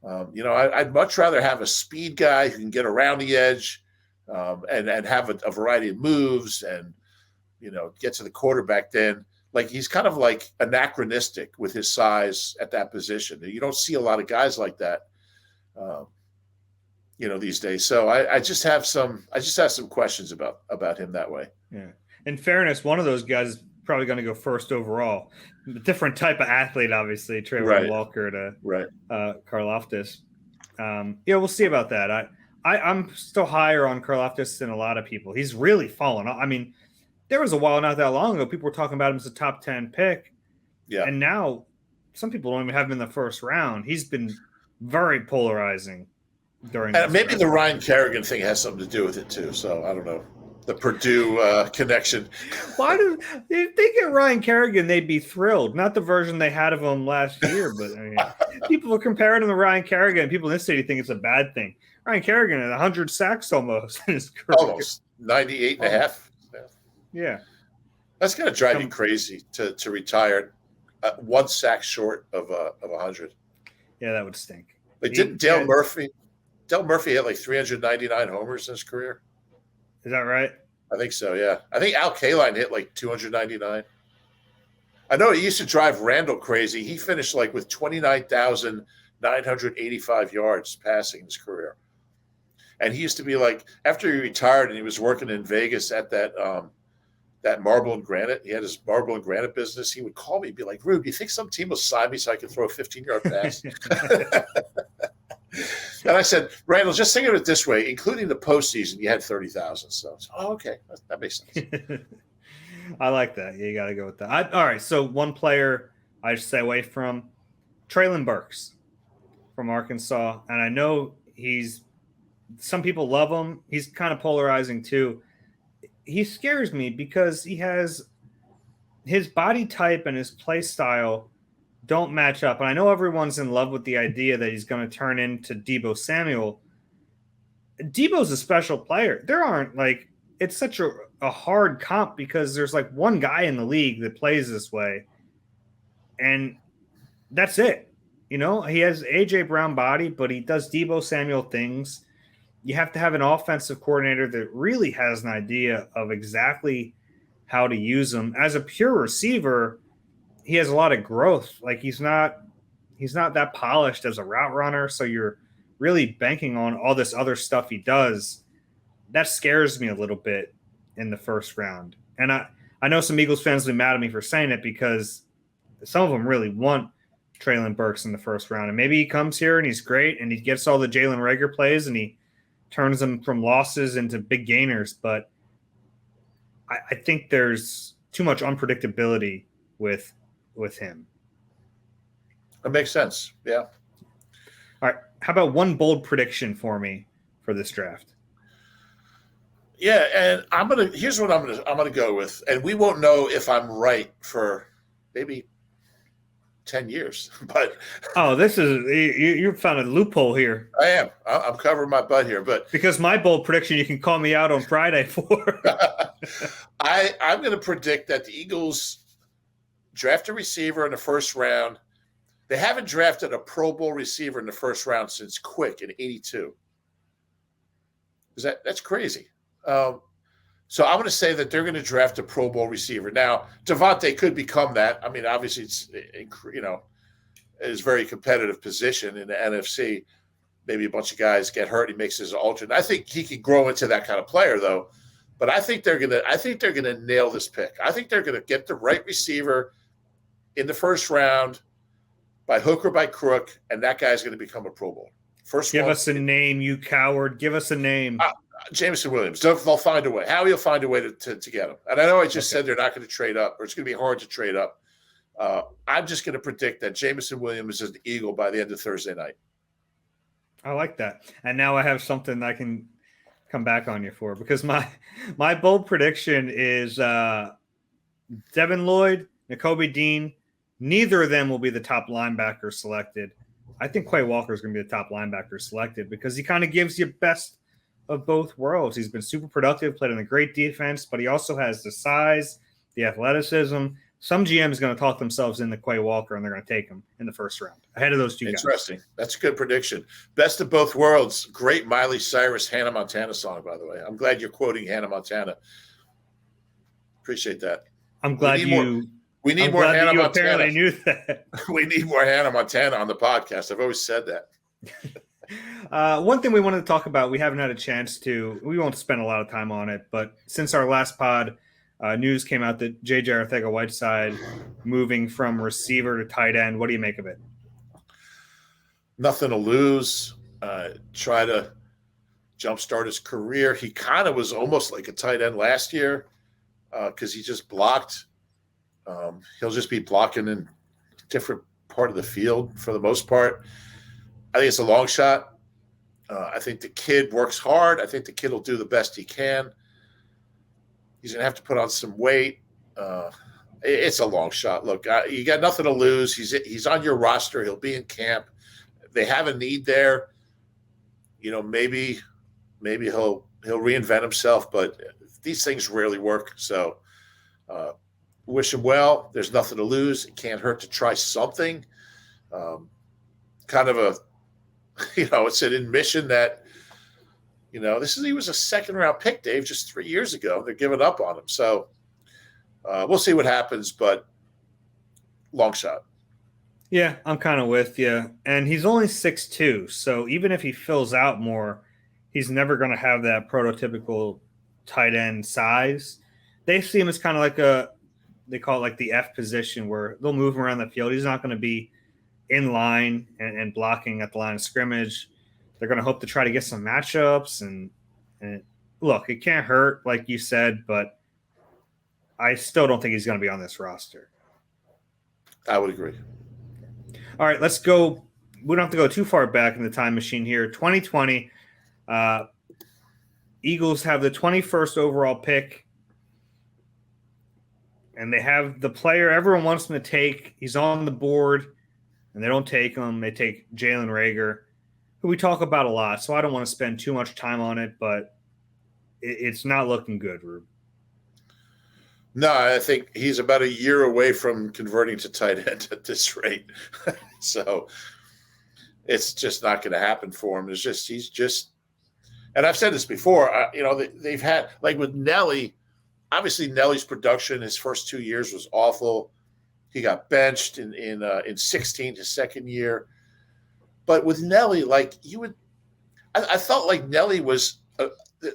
I'd much rather have a speed guy who can get around the edge and have a variety of moves and get to the quarterback then. Like he's kind of like anachronistic with his size at that position. You don't see a lot of guys like that, these days. So I just have some questions about him that way. Yeah. In fairness, one of those guys is probably going to go first overall. A different type of athlete, obviously, Trayvon Walker to Karlaftis. We'll see about that. I'm still higher on Karlaftis than a lot of people. He's really fallen off. I mean, there was a while not that long ago, people were talking about him as a top 10 pick. Yeah. And now some people don't even have him in the first round. He's been very polarizing during. And maybe the Ryan Kerrigan thing has something to do with it too. So I don't know. The Purdue connection. If they get Ryan Kerrigan, they'd be thrilled. Not the version they had of him last year, but I mean, people are comparing him to Ryan Kerrigan. People in this city think it's a bad thing. Ryan Kerrigan had 100 sacks almost in his career. Almost 98 and a half. Yeah. That's going to drive you crazy to retire one sack short of 100. Yeah, that would stink. Like, didn't Dale Murphy had like 399 homers in his career? Is that right? I think so, yeah. I think Al Kaline hit like 299. I know it used to drive Randall crazy. He finished like with 29,985 yards passing in his career. And he used to be like, after he retired and he was working in Vegas at that marble and granite, he had his marble and granite business. He would call me and be like, Rube, do you think some team will sign me so I can throw a 15-yard pass? And I said, Randall, just think of it this way, including the postseason, you had 30,000. So, okay, that makes sense. I like that. Yeah, you got to go with that. All right, so one player I stay away from, Treylon Burks from Arkansas. And I know some people love him. He's kind of polarizing too. He scares me because he has his body type and his play style don't match up. And I know everyone's in love with the idea that he's going to turn into Deebo Samuel. Deebo's a special player. It's such a hard comp because there's like one guy in the league that plays this way. And that's it. He has AJ Brown body, but he does Deebo Samuel things. You have to have an offensive coordinator that really has an idea of exactly how to use him. As a pure receiver, he has a lot of growth. Like he's not that polished as a route runner. So you're really banking on all this other stuff he does. That scares me a little bit in the first round. And I know some Eagles fans will be mad at me for saying it because some of them really want Treylon Burks in the first round. And maybe he comes here and he's great and he gets all the Jalen Reagor plays and he turns them from losses into big gainers. But I think there's too much unpredictability with him. That makes sense. Yeah. All right. How about one bold prediction for me for this draft? Yeah, and here's what I'm gonna go with, and we won't know if I'm right for maybe 10 years. But this is you found a loophole here. I am. I'm covering my butt here, but because my bold prediction, you can call me out on Friday for. I'm going to predict that the Eagles draft a receiver in the first round. They haven't drafted a Pro Bowl receiver in the first round since Quick in '82. That's crazy. So I'm going to say that they're going to draft a Pro Bowl receiver. Now, Devontae could become that. I mean, obviously, it's a very competitive position in the NFC. Maybe a bunch of guys get hurt. He makes his alternate. I think he can grow into that kind of player, though. But I think they're gonna nail this pick. I think they're gonna get the right receiver in the first round by hook or by crook, and that guy's gonna become a Pro Bowl. Give us a name, you coward. Give us a name. Jameson Williams. They'll find a way. Howie will find a way to get him. And I know I just said they're not going to trade up, or it's going to be hard to trade up. I'm just going to predict that Jameson Williams is an Eagle by the end of Thursday night. I like that. And now I have something I can come back on you for, because my bold prediction is Devin Lloyd, Nakobe Dean. Neither of them will be the top linebacker selected. I think Quay Walker is going to be the top linebacker selected because he kind of gives you best of both worlds. He's been super productive, played in a great defense, but he also has the size, the athleticism. Some GM is going to talk themselves into Quay Walker, and they're going to take him in the first round ahead of those two guys. Interesting. That's a good prediction. Best of both worlds. Great Miley Cyrus Hannah Montana song, by the way. I'm glad you're quoting Hannah Montana. Appreciate that. I'm glad we need more Hannah Montana. Apparently knew that. We need more Hannah Montana on the podcast. I've always said that. One thing we wanted to talk about, we haven't had a chance to, we won't spend a lot of time on it, but since our last pod, news came out that J.J. Arcega-Whiteside moving from receiver to tight end. What do you make of it? Nothing to lose. Try to jumpstart his career. He kind of was almost like a tight end last year because he just blocked. He'll just be blocking in a different part of the field for the most part. I think it's a long shot. I think the kid works hard. I think the kid will do the best he can. He's going to have to put on some weight. It's a long shot. Look, you got nothing to lose. He's on your roster. He'll be in camp. They have a need there. Maybe he'll reinvent himself, but these things rarely work. So wish him well. There's nothing to lose. It can't hurt to try something. Kind of it's an admission that, he was a second-round pick, Dave, just 3 years ago. They're giving up on him. So we'll see what happens, but long shot. Yeah, I'm kind of with you. And he's only 6'2", so even if he fills out more, he's never going to have that prototypical tight end size. They see him as kind of like they call it like the F position, where they'll move him around the field. He's not going to be in line and blocking at the line of scrimmage. They're going to hope to try to get some matchups. And look, it can't hurt, like you said, but I still don't think he's going to be on this roster. I would agree. All right, let's go. We don't have to go too far back in the time machine here. 2020, Eagles have the 21st overall pick, and they have the player everyone wants them to take. He's on the board, and they don't take him. They take Jalen Reagor, who we talk about a lot, so I don't want to spend too much time on it, but it's not looking good, Rube. No, I think he's about a year away from converting to tight end at this rate. So it's just not going to happen for him. He's just, and I've said this before, they've had, like with Nelly, obviously Nelly's production his first 2 years was awful. He got benched in 16, his second year. But with Nelly, I felt like Nelly was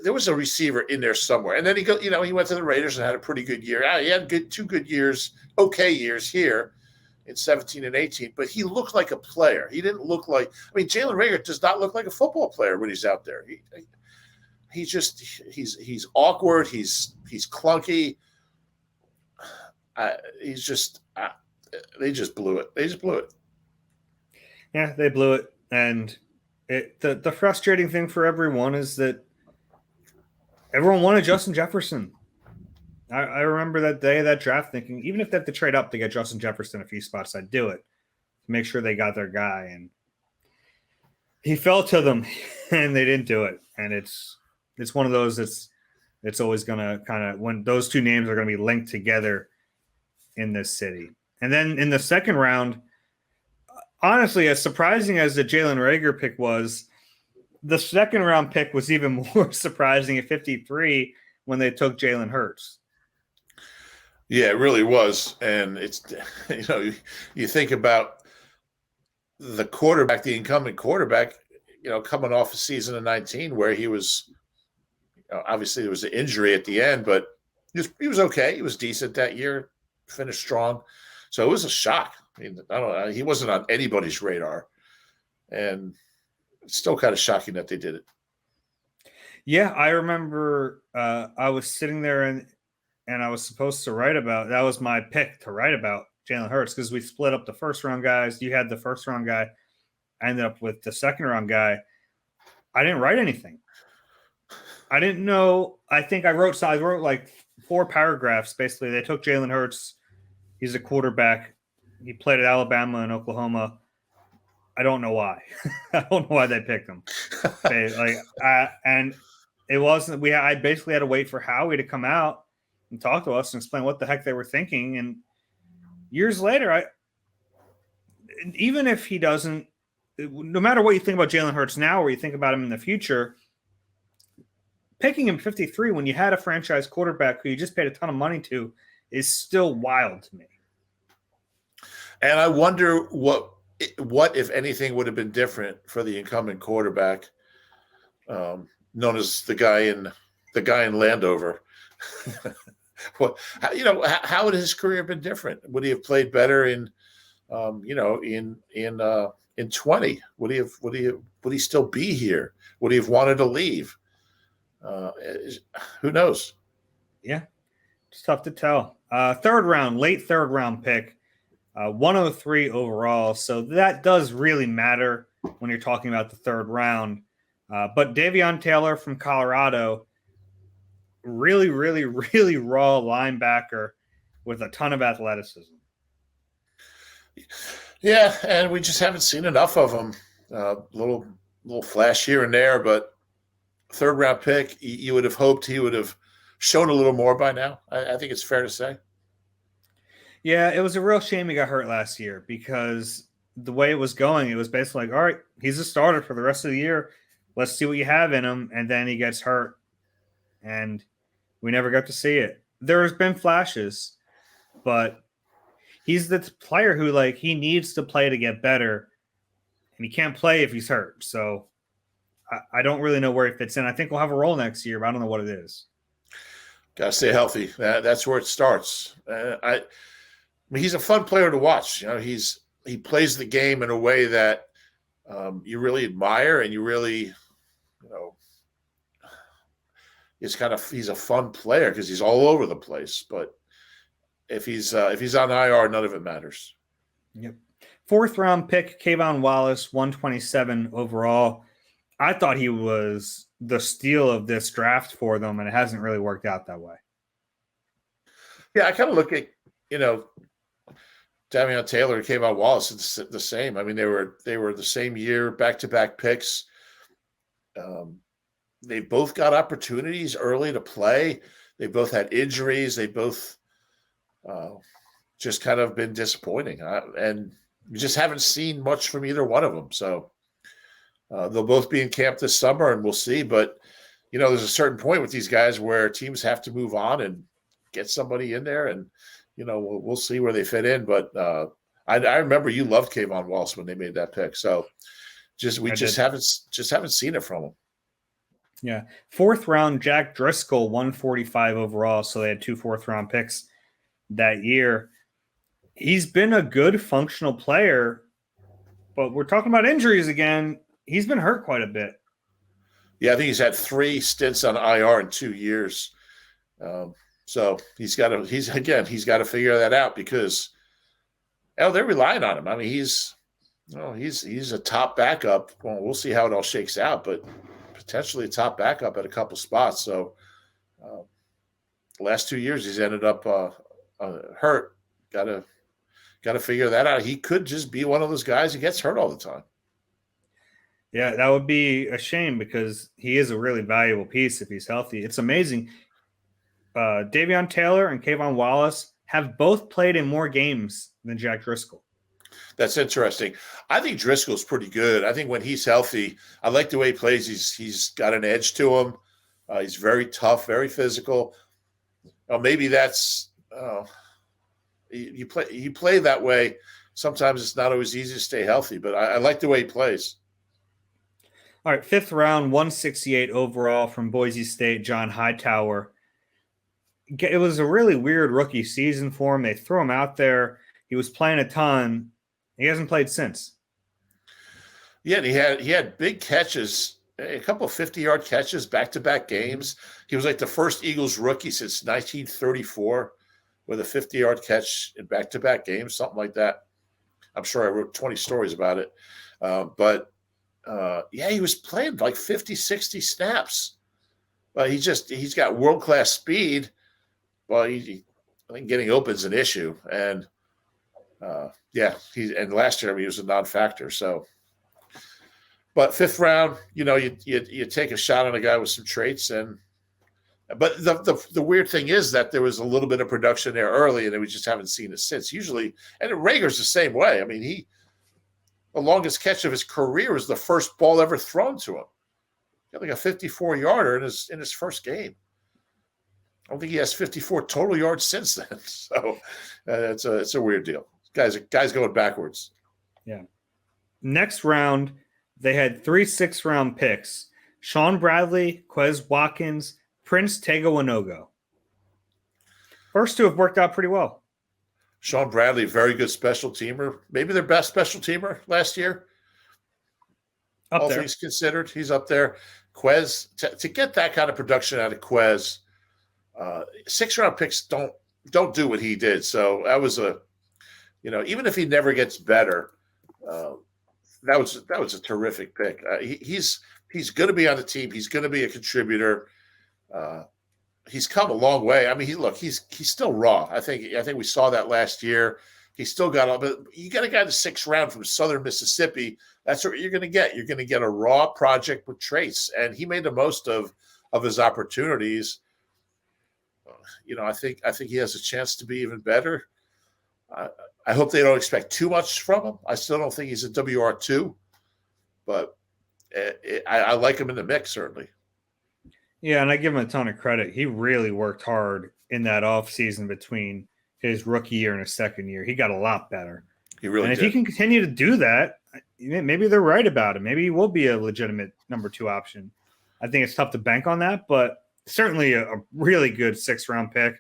there was a receiver in there somewhere, and then he went to the Raiders and had a pretty good year. He had two good years, okay years here in 17 and 18, but he looked like a player. He didn't look like. I mean, Jalen Reagor does not look like a football player when he's out there. He's awkward. He's clunky. They just blew it. They just blew it. Yeah, they blew it. And the frustrating thing for everyone is that everyone wanted Justin Jefferson. I remember that day of that draft thinking, even if they have to trade up to get Justin Jefferson a few spots, I'd do it to make sure they got their guy. And he fell to them, and they didn't do it. And it's one of those it's always going to kind of, when those two names are going to be linked together in this city. And then in the second round, honestly, as surprising as the Jalen Reagor pick was, The second round pick was even more surprising at 53 when they took Jalen Hurts. Yeah, it really was. And it's, you think about the quarterback, the incumbent quarterback, coming off a season of 19 where he was, obviously there was an injury at the end, but he was okay. He was decent that year, finished strong. So it was a shock. I mean, I don't know. He wasn't on anybody's radar. And it's still kind of shocking that they did it. Yeah, I remember I was sitting there and I was supposed to write about, that was my pick to write about Jalen Hurts because we split up the first round guys. You had the first round guy. I ended up with the second round guy. I didn't write anything. I didn't know. I think I wrote like 4 paragraphs. Basically, they took Jalen Hurts. He's a quarterback. He played at Alabama and Oklahoma. I don't know why. I don't know why they picked him. And it wasn't. I basically had to wait for Howie to come out and talk to us and explain what the heck they were thinking. And years later, even if he doesn't, no matter what you think about Jalen Hurts now or you think about him in the future, picking him 53 when you had a franchise quarterback who you just paid a ton of money to is still wild to me. And I wonder what, if anything, would have been different for the incumbent quarterback, known as the guy in Landover. Well, how would his career have been different? Would he have played better in 20? Would he still be here? Would he have wanted to leave? Who knows? Yeah, it's tough to tell. Late third round pick, 103 overall. So that does really matter when you're talking about the third round. But Davion Taylor from Colorado, really, really, really raw linebacker with a ton of athleticism. Yeah, and we just haven't seen enough of him. Little flash here and there, but third round pick, you would have hoped he would have shown a little more by now. I think it's fair to say. Yeah, it was a real shame he got hurt last year because the way it was going, it was basically like, all right, he's a starter for the rest of the year. Let's see what you have in him. And then he gets hurt. And we never got to see it. There's been flashes, but he's the player who, he needs to play to get better. And he can't play if he's hurt. So I don't really know where he fits in. I think we'll have a role next year, but I don't know what it is. Got to stay healthy. That's where it starts. I mean, he's a fun player to watch. He plays the game in a way that you really admire, and you really, he's a fun player because he's all over the place. But if he's on IR, none of it matters. Yep. Fourth round pick, Kayvon Wallace, 127 overall. I thought he was the steal of this draft for them, and it hasn't really worked out that way. Yeah, I kind of look at, Davion Taylor and Kayvon Wallace, it's the same. I mean, they were the same year, back-to-back picks. They both got opportunities early to play. They both had injuries. They both just kind of been disappointing. And we just haven't seen much from either one of them. So they'll both be in camp this summer, and we'll see. But, there's a certain point with these guys where teams have to move on and get somebody in there, and, we'll see where they fit in. But I remember you loved Kayvon Wallace when they made that pick. So we haven't seen it from him. Yeah. Fourth round, Jack Driscoll, 145 overall. So they had 2 fourth round picks that year. He's been a good functional player, but we're talking about injuries again. He's been hurt quite a bit. Yeah, I think he's had 3 stints on IR in 2 years. So he's got to figure that out because they're relying on him. I mean, he's a top backup. Well, we'll see how it all shakes out, but potentially a top backup at a couple spots. So the last 2 years he's ended up hurt. Got to figure that out. He could just be one of those guys who gets hurt all the time. Yeah, that would be a shame because he is a really valuable piece if he's healthy. It's amazing. Davion Taylor and Kayvon Wallace have both played in more games than Jack Driscoll. That's interesting. I think Driscoll's pretty good. I think when he's healthy, I like the way he plays. He's got an edge to him. He's very tough, very physical. Maybe that's you play that way. Sometimes it's not always easy to stay healthy, but I like the way he plays. All right, fifth round, 168 overall from Boise State, John Hightower. It was a really weird rookie season for him. They threw him out there. He was playing a ton. He hasn't played since. Yeah, and he had big catches, a couple of 50-yard catches, back-to-back games. He was like the first Eagles rookie since 1934 with a 50-yard catch in back-to-back games, something like that. I'm sure I wrote 20 stories about it. But he was playing like 50, 60 snaps. But he's got world-class speed. Well, I think getting open is an issue. And, and last year he was a non-factor. So, but fifth round, you take a shot on a guy with some traits. But the weird thing is that there was a little bit of production there early, and we just haven't seen it since. Usually, and Rager's the same way. I mean, the longest catch of his career was the first ball ever thrown to him. He had like a 54-yarder in his first game. I don't think he has 54 total yards since then. So it's a weird deal. Guys going backwards. Yeah. Next round, they had 3 6th-round picks: Sean Bradley, Quez Watkins, Prince Tega-Wanogo. First two have worked out pretty well. Sean Bradley, very good special teamer. Maybe their best special teamer last year. All things considered, he's up there. Quez, to get that kind of production out of Quez, 6th-round picks don't do what he did. So that was even if he never gets better, that was a terrific pick. He's going to be on the team. He's going to be a contributor. He's come a long way. I mean, he's still raw. I think we saw that last year. He's still got but you got a guy in the 6th round from Southern Mississippi. That's what you're going to get. You're going to get a raw project with traits, and he made the most of his opportunities. I think he has a chance to be even better. I hope they don't expect too much from him. I still don't think he's a WR2, but I like him in the mix, certainly. Yeah, and I give him a ton of credit. He really worked hard in that offseason between his rookie year and his second year. He got a lot better. He really did. And if he can continue to do that, maybe they're right about it. Maybe he will be a legitimate number 2 option. I think it's tough to bank on that, but certainly a really good 6th-round pick.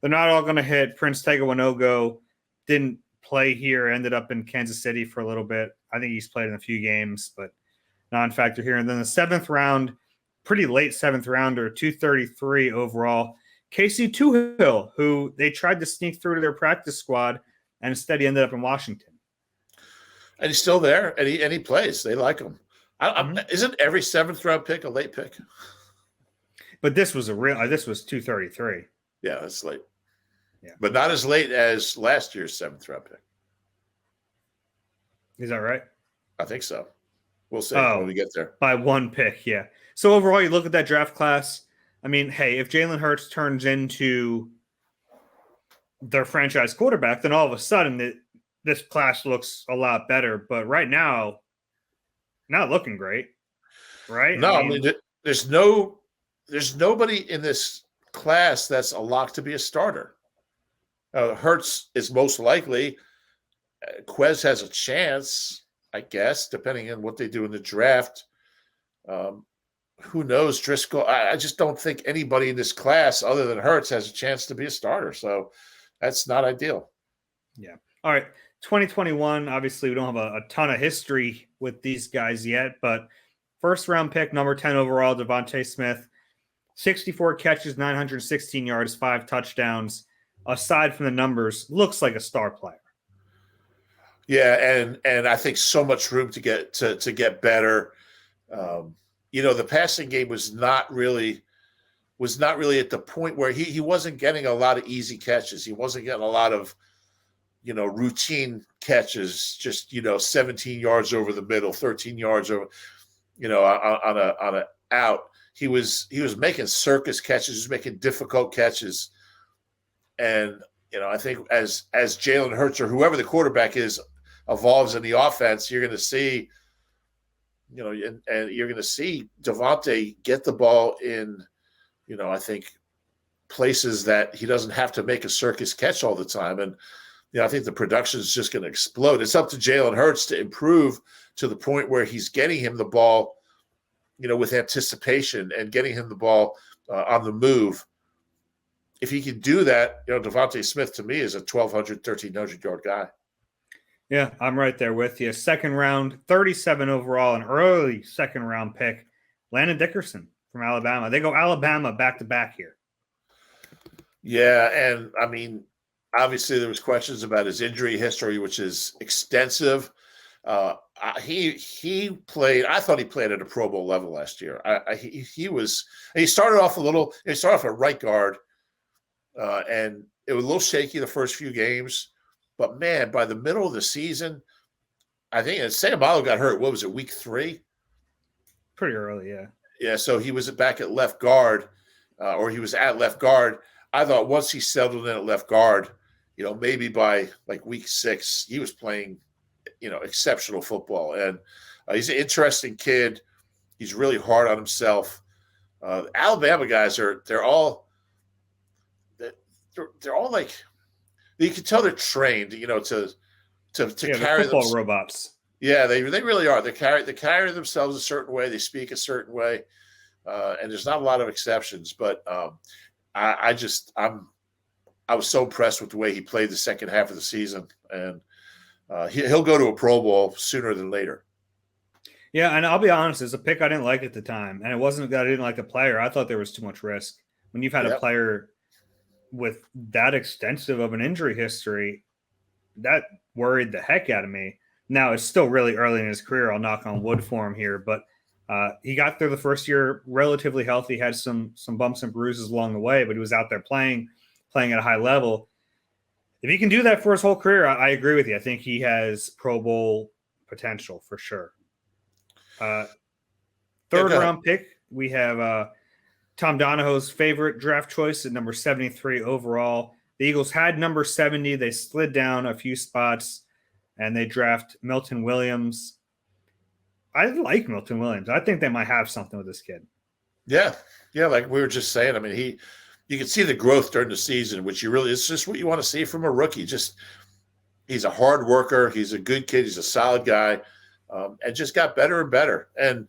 They're not all going to hit. Prince Tega-Wanogo didn't play here, ended up in Kansas City for a little bit. I think he's played in a few games, but non-factor here. And then the 7th round, pretty late 7th rounder, 233 overall, Casey Toohill, who they tried to sneak through to their practice squad, and instead he ended up in Washington. And he's still there, and he plays. They like him. Isn't every 7th-round pick a late pick? But this was this was 233. Yeah, that's late. Yeah, but not as late as last year's 7th-round pick. Is that right? I think so. We'll see when we get there. By 1 pick, yeah. So overall, you look at that draft class. I mean, hey, if Jalen Hurts turns into their franchise quarterback, then all of a sudden this class looks a lot better. But right now, not looking great, right? No, I mean there's nobody in this class that's a lock to be a starter. Hurts is most likely. Quez has a chance, I guess, depending on what they do in the draft. Who knows? Driscoll. I just don't think anybody in this class other than Hurts has a chance to be a starter. So that's not ideal. Yeah. All right. 2021, obviously we don't have a ton of history with these guys yet, but 1st-round pick, number 10 overall, Devontae Smith, 64 catches, 916 yards, 5 touchdowns. Aside from the numbers, looks like a star player. Yeah, and I think so much room to get better. The passing game was not really at the point where he wasn't getting a lot of easy catches. He wasn't getting a lot of routine catches, just 17 yards over the middle, 13 yards over, on a out. He was making circus catches, he was making difficult catches. And I think as Jalen Hurts or whoever the quarterback is, evolves in the offense, you're going to see, and you're going to see Devontae get the ball in, I think places that he doesn't have to make a circus catch all the time. And, I think the production is just going to explode. It's up to Jalen Hurts to improve to the point where he's getting him the ball, with anticipation and getting him the ball on the move. If he can do that, Devontae Smith to me is a 1,200, 1,300-yard guy. Yeah, I'm right there with you. Second round, 37 overall, an early second round pick, Landon Dickerson from Alabama. They go Alabama back-to-back here. Yeah, and I mean, obviously there was questions about his injury history, which is extensive. He played. I thought he played at a Pro Bowl level last year. He started off at right guard, and it was a little shaky the first few games. But man, by the middle of the season, I think Sayamalo got hurt. What was it, week 3? Pretty early, yeah. Yeah, so he was back at left guard, or he was at left guard. I thought once he settled in at left guard, maybe by like week 6, he was playing, exceptional football. And he's an interesting kid. He's really hard on himself. Alabama guys they're all like, you can tell they're trained, to carry football robots. Yeah, they really are. They carry themselves a certain way. They speak a certain way, and there's not a lot of exceptions. But I was so impressed with the way he played the second half of the season, and he'll go to a Pro Bowl sooner than later. Yeah, and I'll be honest, it's a pick I didn't like at the time, and it wasn't that I didn't like the player. I thought there was too much risk. When you've had a player with that extensive of an injury history, that worried the heck out of me. Now, it's still really early in his career. I'll knock on wood for him here, but he got through the first year relatively healthy, had some bumps and bruises along the way, but he was out there playing at a high level. If he can do that for his whole career, I agree with you. I think he has Pro Bowl potential for sure. Third round pick, we have Tom Donahoe's favorite draft choice at number 73 overall. The Eagles had number 70. They slid down a few spots, and they draft Milton Williams. I like Milton Williams. I think they might have something with this kid. Yeah, like we were just saying. I mean, you can see the growth during the season, which it's just what you want to see from a rookie. Just he's a hard worker. He's a good kid. He's a solid guy, and just got better and better. And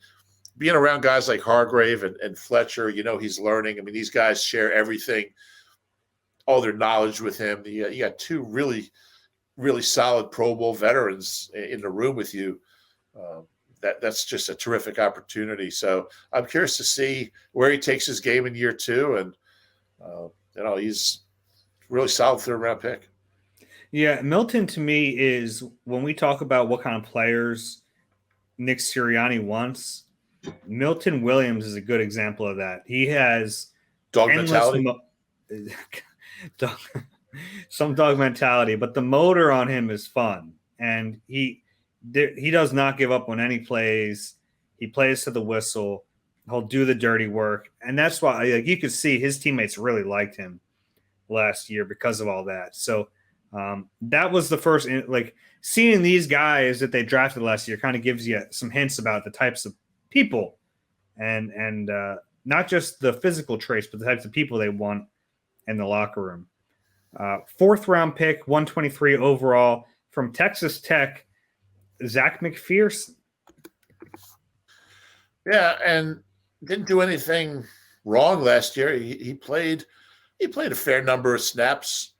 being around guys like Hargrave and Fletcher, he's learning. I mean, these guys share everything, all their knowledge with him. You got 2 really, really solid Pro Bowl veterans in the room with you. That's just a terrific opportunity. So I'm curious to see where he takes his game in year 2. And, he's really solid 3rd-round pick. Yeah, Milton to me is, when we talk about what kind of players Nick Sirianni wants, Milton Williams is a good example of that. He has dog mentality. Some dog mentality, but the motor on him is fun, and he does not give up on any plays. He plays to the whistle. He'll do the dirty work, and that's why you could see his teammates really liked him last year because of all that. So that was the first, seeing these guys that they drafted last year kind of gives you some hints about the types of people and not just the physical traits, but the types of people they want in the locker room. 4th round pick, 123 overall from Texas Tech, Zach McPherson. Yeah, and didn't do anything wrong last year. He played a fair number of snaps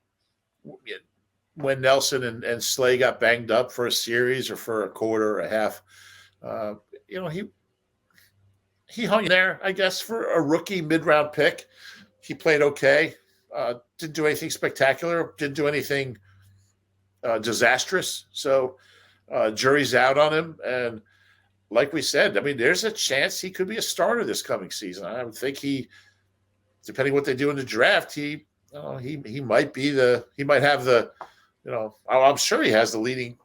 when Nelson and Slay got banged up for a series or for a quarter or a half. He hung in there, I guess, for a rookie mid-round pick. He played okay. Didn't do anything spectacular. Didn't do anything disastrous. So jury's out on him. And like we said, I mean, there's a chance he could be a starter this coming season. I would think depending what they do in the draft, he might have the, I'm sure he has the leading,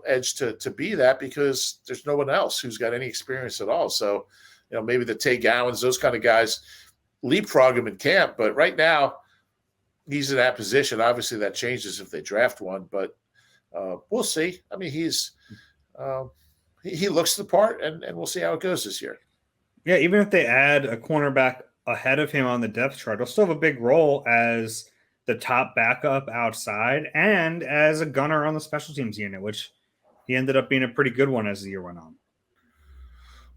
edge to be that, because there's no one else who's got any experience at all. So, maybe the Tay Gowans, those kind of guys leapfrog him in camp. But right now, he's in that position. Obviously, that changes if they draft one. But We'll see. I mean, uh, he looks the part, and we'll see how it goes this year. Yeah, even if they add a cornerback ahead of him on the depth chart, he'll still have a big role as the top backup outside and as a gunner on the special teams unit, which he ended up being a pretty good one as the year went on.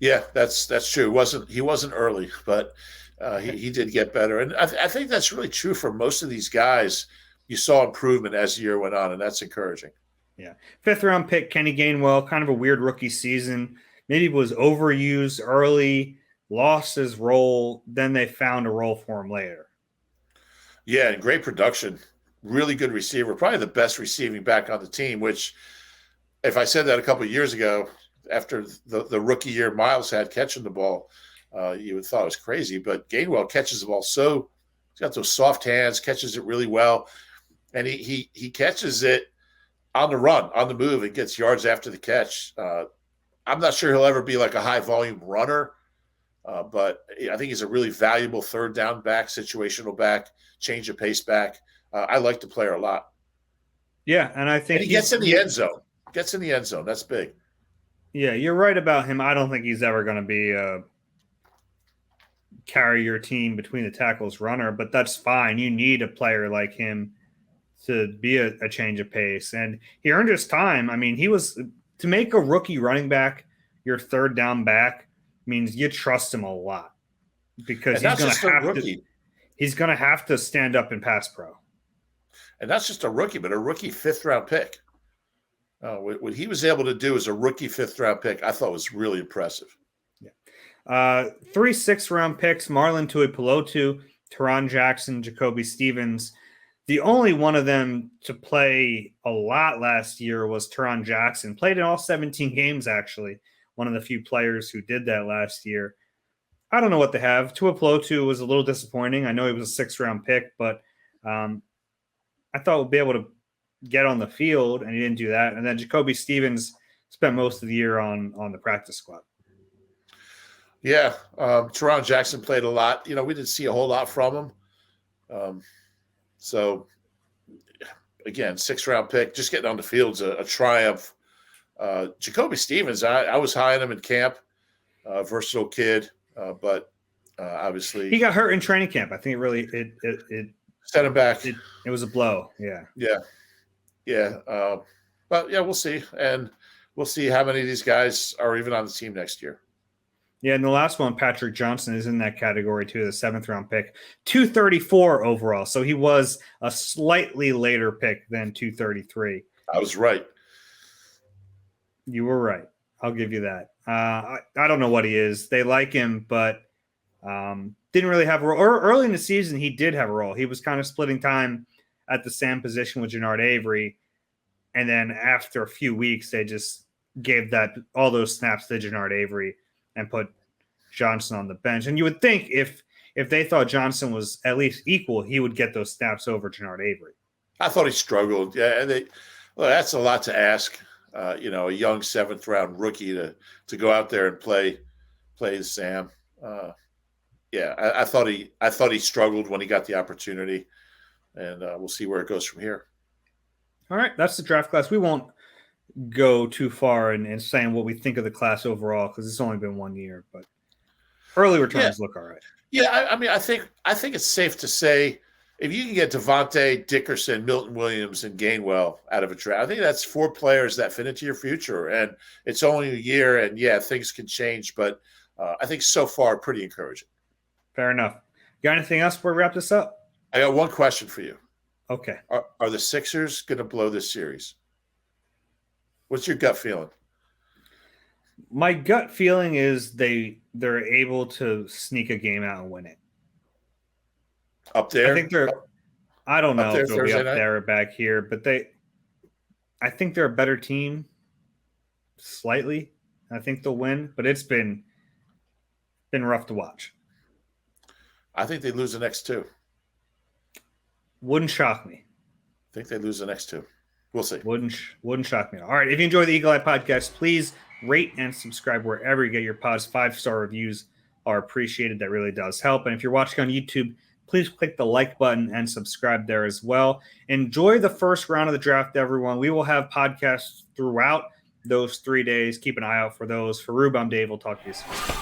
Yeah, that's true. He wasn't early, but he did get better, and I think that's really true for most of these guys. You saw improvement as the year went on, and that's encouraging. Yeah, 5th-round pick Kenny Gainwell, kind of a weird rookie season. Maybe was overused early, lost his role, then they found a role for him later. Yeah, and great production. Really good receiver, probably the best receiving back on the team, which if I said that a couple of years ago, after the rookie year Miles had catching the ball, you would have thought it was crazy. But Gainwell catches the ball he's got those soft hands, catches it really well. And he catches it on the run, on the move, and gets yards after the catch. I'm not sure he'll ever be like a high volume runner, but I think he's a really valuable third down back, situational back, change of pace back. I like the player a lot. Yeah, and I think he gets in the end zone. Gets in the end zone. That's big. Yeah, you're right about him. I don't think he's ever going to be a carry your team between the tackles runner, but that's fine. You need a player like him to be a change of pace. And he earned his time. I mean, to make a rookie running back your third down back means you trust him a lot because he's going to have to stand up in pass pro. And that's just a rookie, but a rookie 5th-round pick. What he was able to do as a rookie 5th-round pick, I thought was really impressive. Yeah. 3 6th-round picks, Marlon Tuipulotu, Teron Jackson, Jacoby Stevens. The only one of them to play a lot last year was Teron Jackson. Played in all 17 games, actually. One of the few players who did that last year. I don't know what they have. Tuipulotu was a little disappointing. I know he was a 6th-round pick, but I thought we'd be able to get on the field, and he didn't do that. And then Jacoby Stevens spent most of the year on the practice squad. Yeah, Teron Jackson played a lot. We didn't see a whole lot from him. So, again, 6th-round pick, just getting on the field's a triumph. Jacoby Stevens, I was high on him in camp. Versatile kid, but obviously he got hurt in training camp. I think it really set him back. It was a blow. Yeah. But yeah, we'll see, and we'll see how many of these guys are even on the team next year. Yeah, and the last one, Patrick Johnson, is in that category too, the 7th-round pick, 234 overall. So he was a slightly later pick than 233. I was right. You were right. I'll give you that. I don't know what he is. They like him, but didn't really have a role. Early in the season, he did have a role. He was kind of splitting time at the Sam position with Jannard Avery. And then after a few weeks, they just gave all those snaps to Jannard Avery and put Johnson on the bench. And you would think if they thought Johnson was at least equal, he would get those snaps over Jannard Avery. I thought he struggled. Yeah, that's a lot to ask. A young 7th-round rookie to go out there and play Sam. I thought he struggled when he got the opportunity, and we'll see where it goes from here. All right, that's the draft class. We won't go too far in saying what we think of the class overall because it's only been 1 year, but early returns look all right. Yeah, I mean, I think it's safe to say if you can get Devontae, Dickerson, Milton Williams, and Gainwell out of a draft, I think that's 4 players that fit into your future. And it's only a year, and things can change, but I think so far pretty encouraging. Fair enough. Got anything else before we wrap this up? I got one question for you. Okay. Are the Sixers going to blow this series? What's your gut feeling? My gut feeling is they're able to sneak a game out and win it. Up there? I don't know if they'll be up there or back here, but I think they're a better team slightly. I think they'll win, but it's been rough to watch. I think they lose the next 2. Wouldn't shock me. I think they lose the next 2. We'll see. Wouldn't shock me. All right. If you enjoy the Eagle Eye podcast, please rate and subscribe wherever you get your pods. 5-star reviews are appreciated. That really does help. And if you're watching on YouTube, please click the like button and subscribe there as well. Enjoy the first round of the draft, everyone. We will have podcasts throughout those 3 days. Keep an eye out for those. For Reuben, I'm Dave. We'll talk to you soon.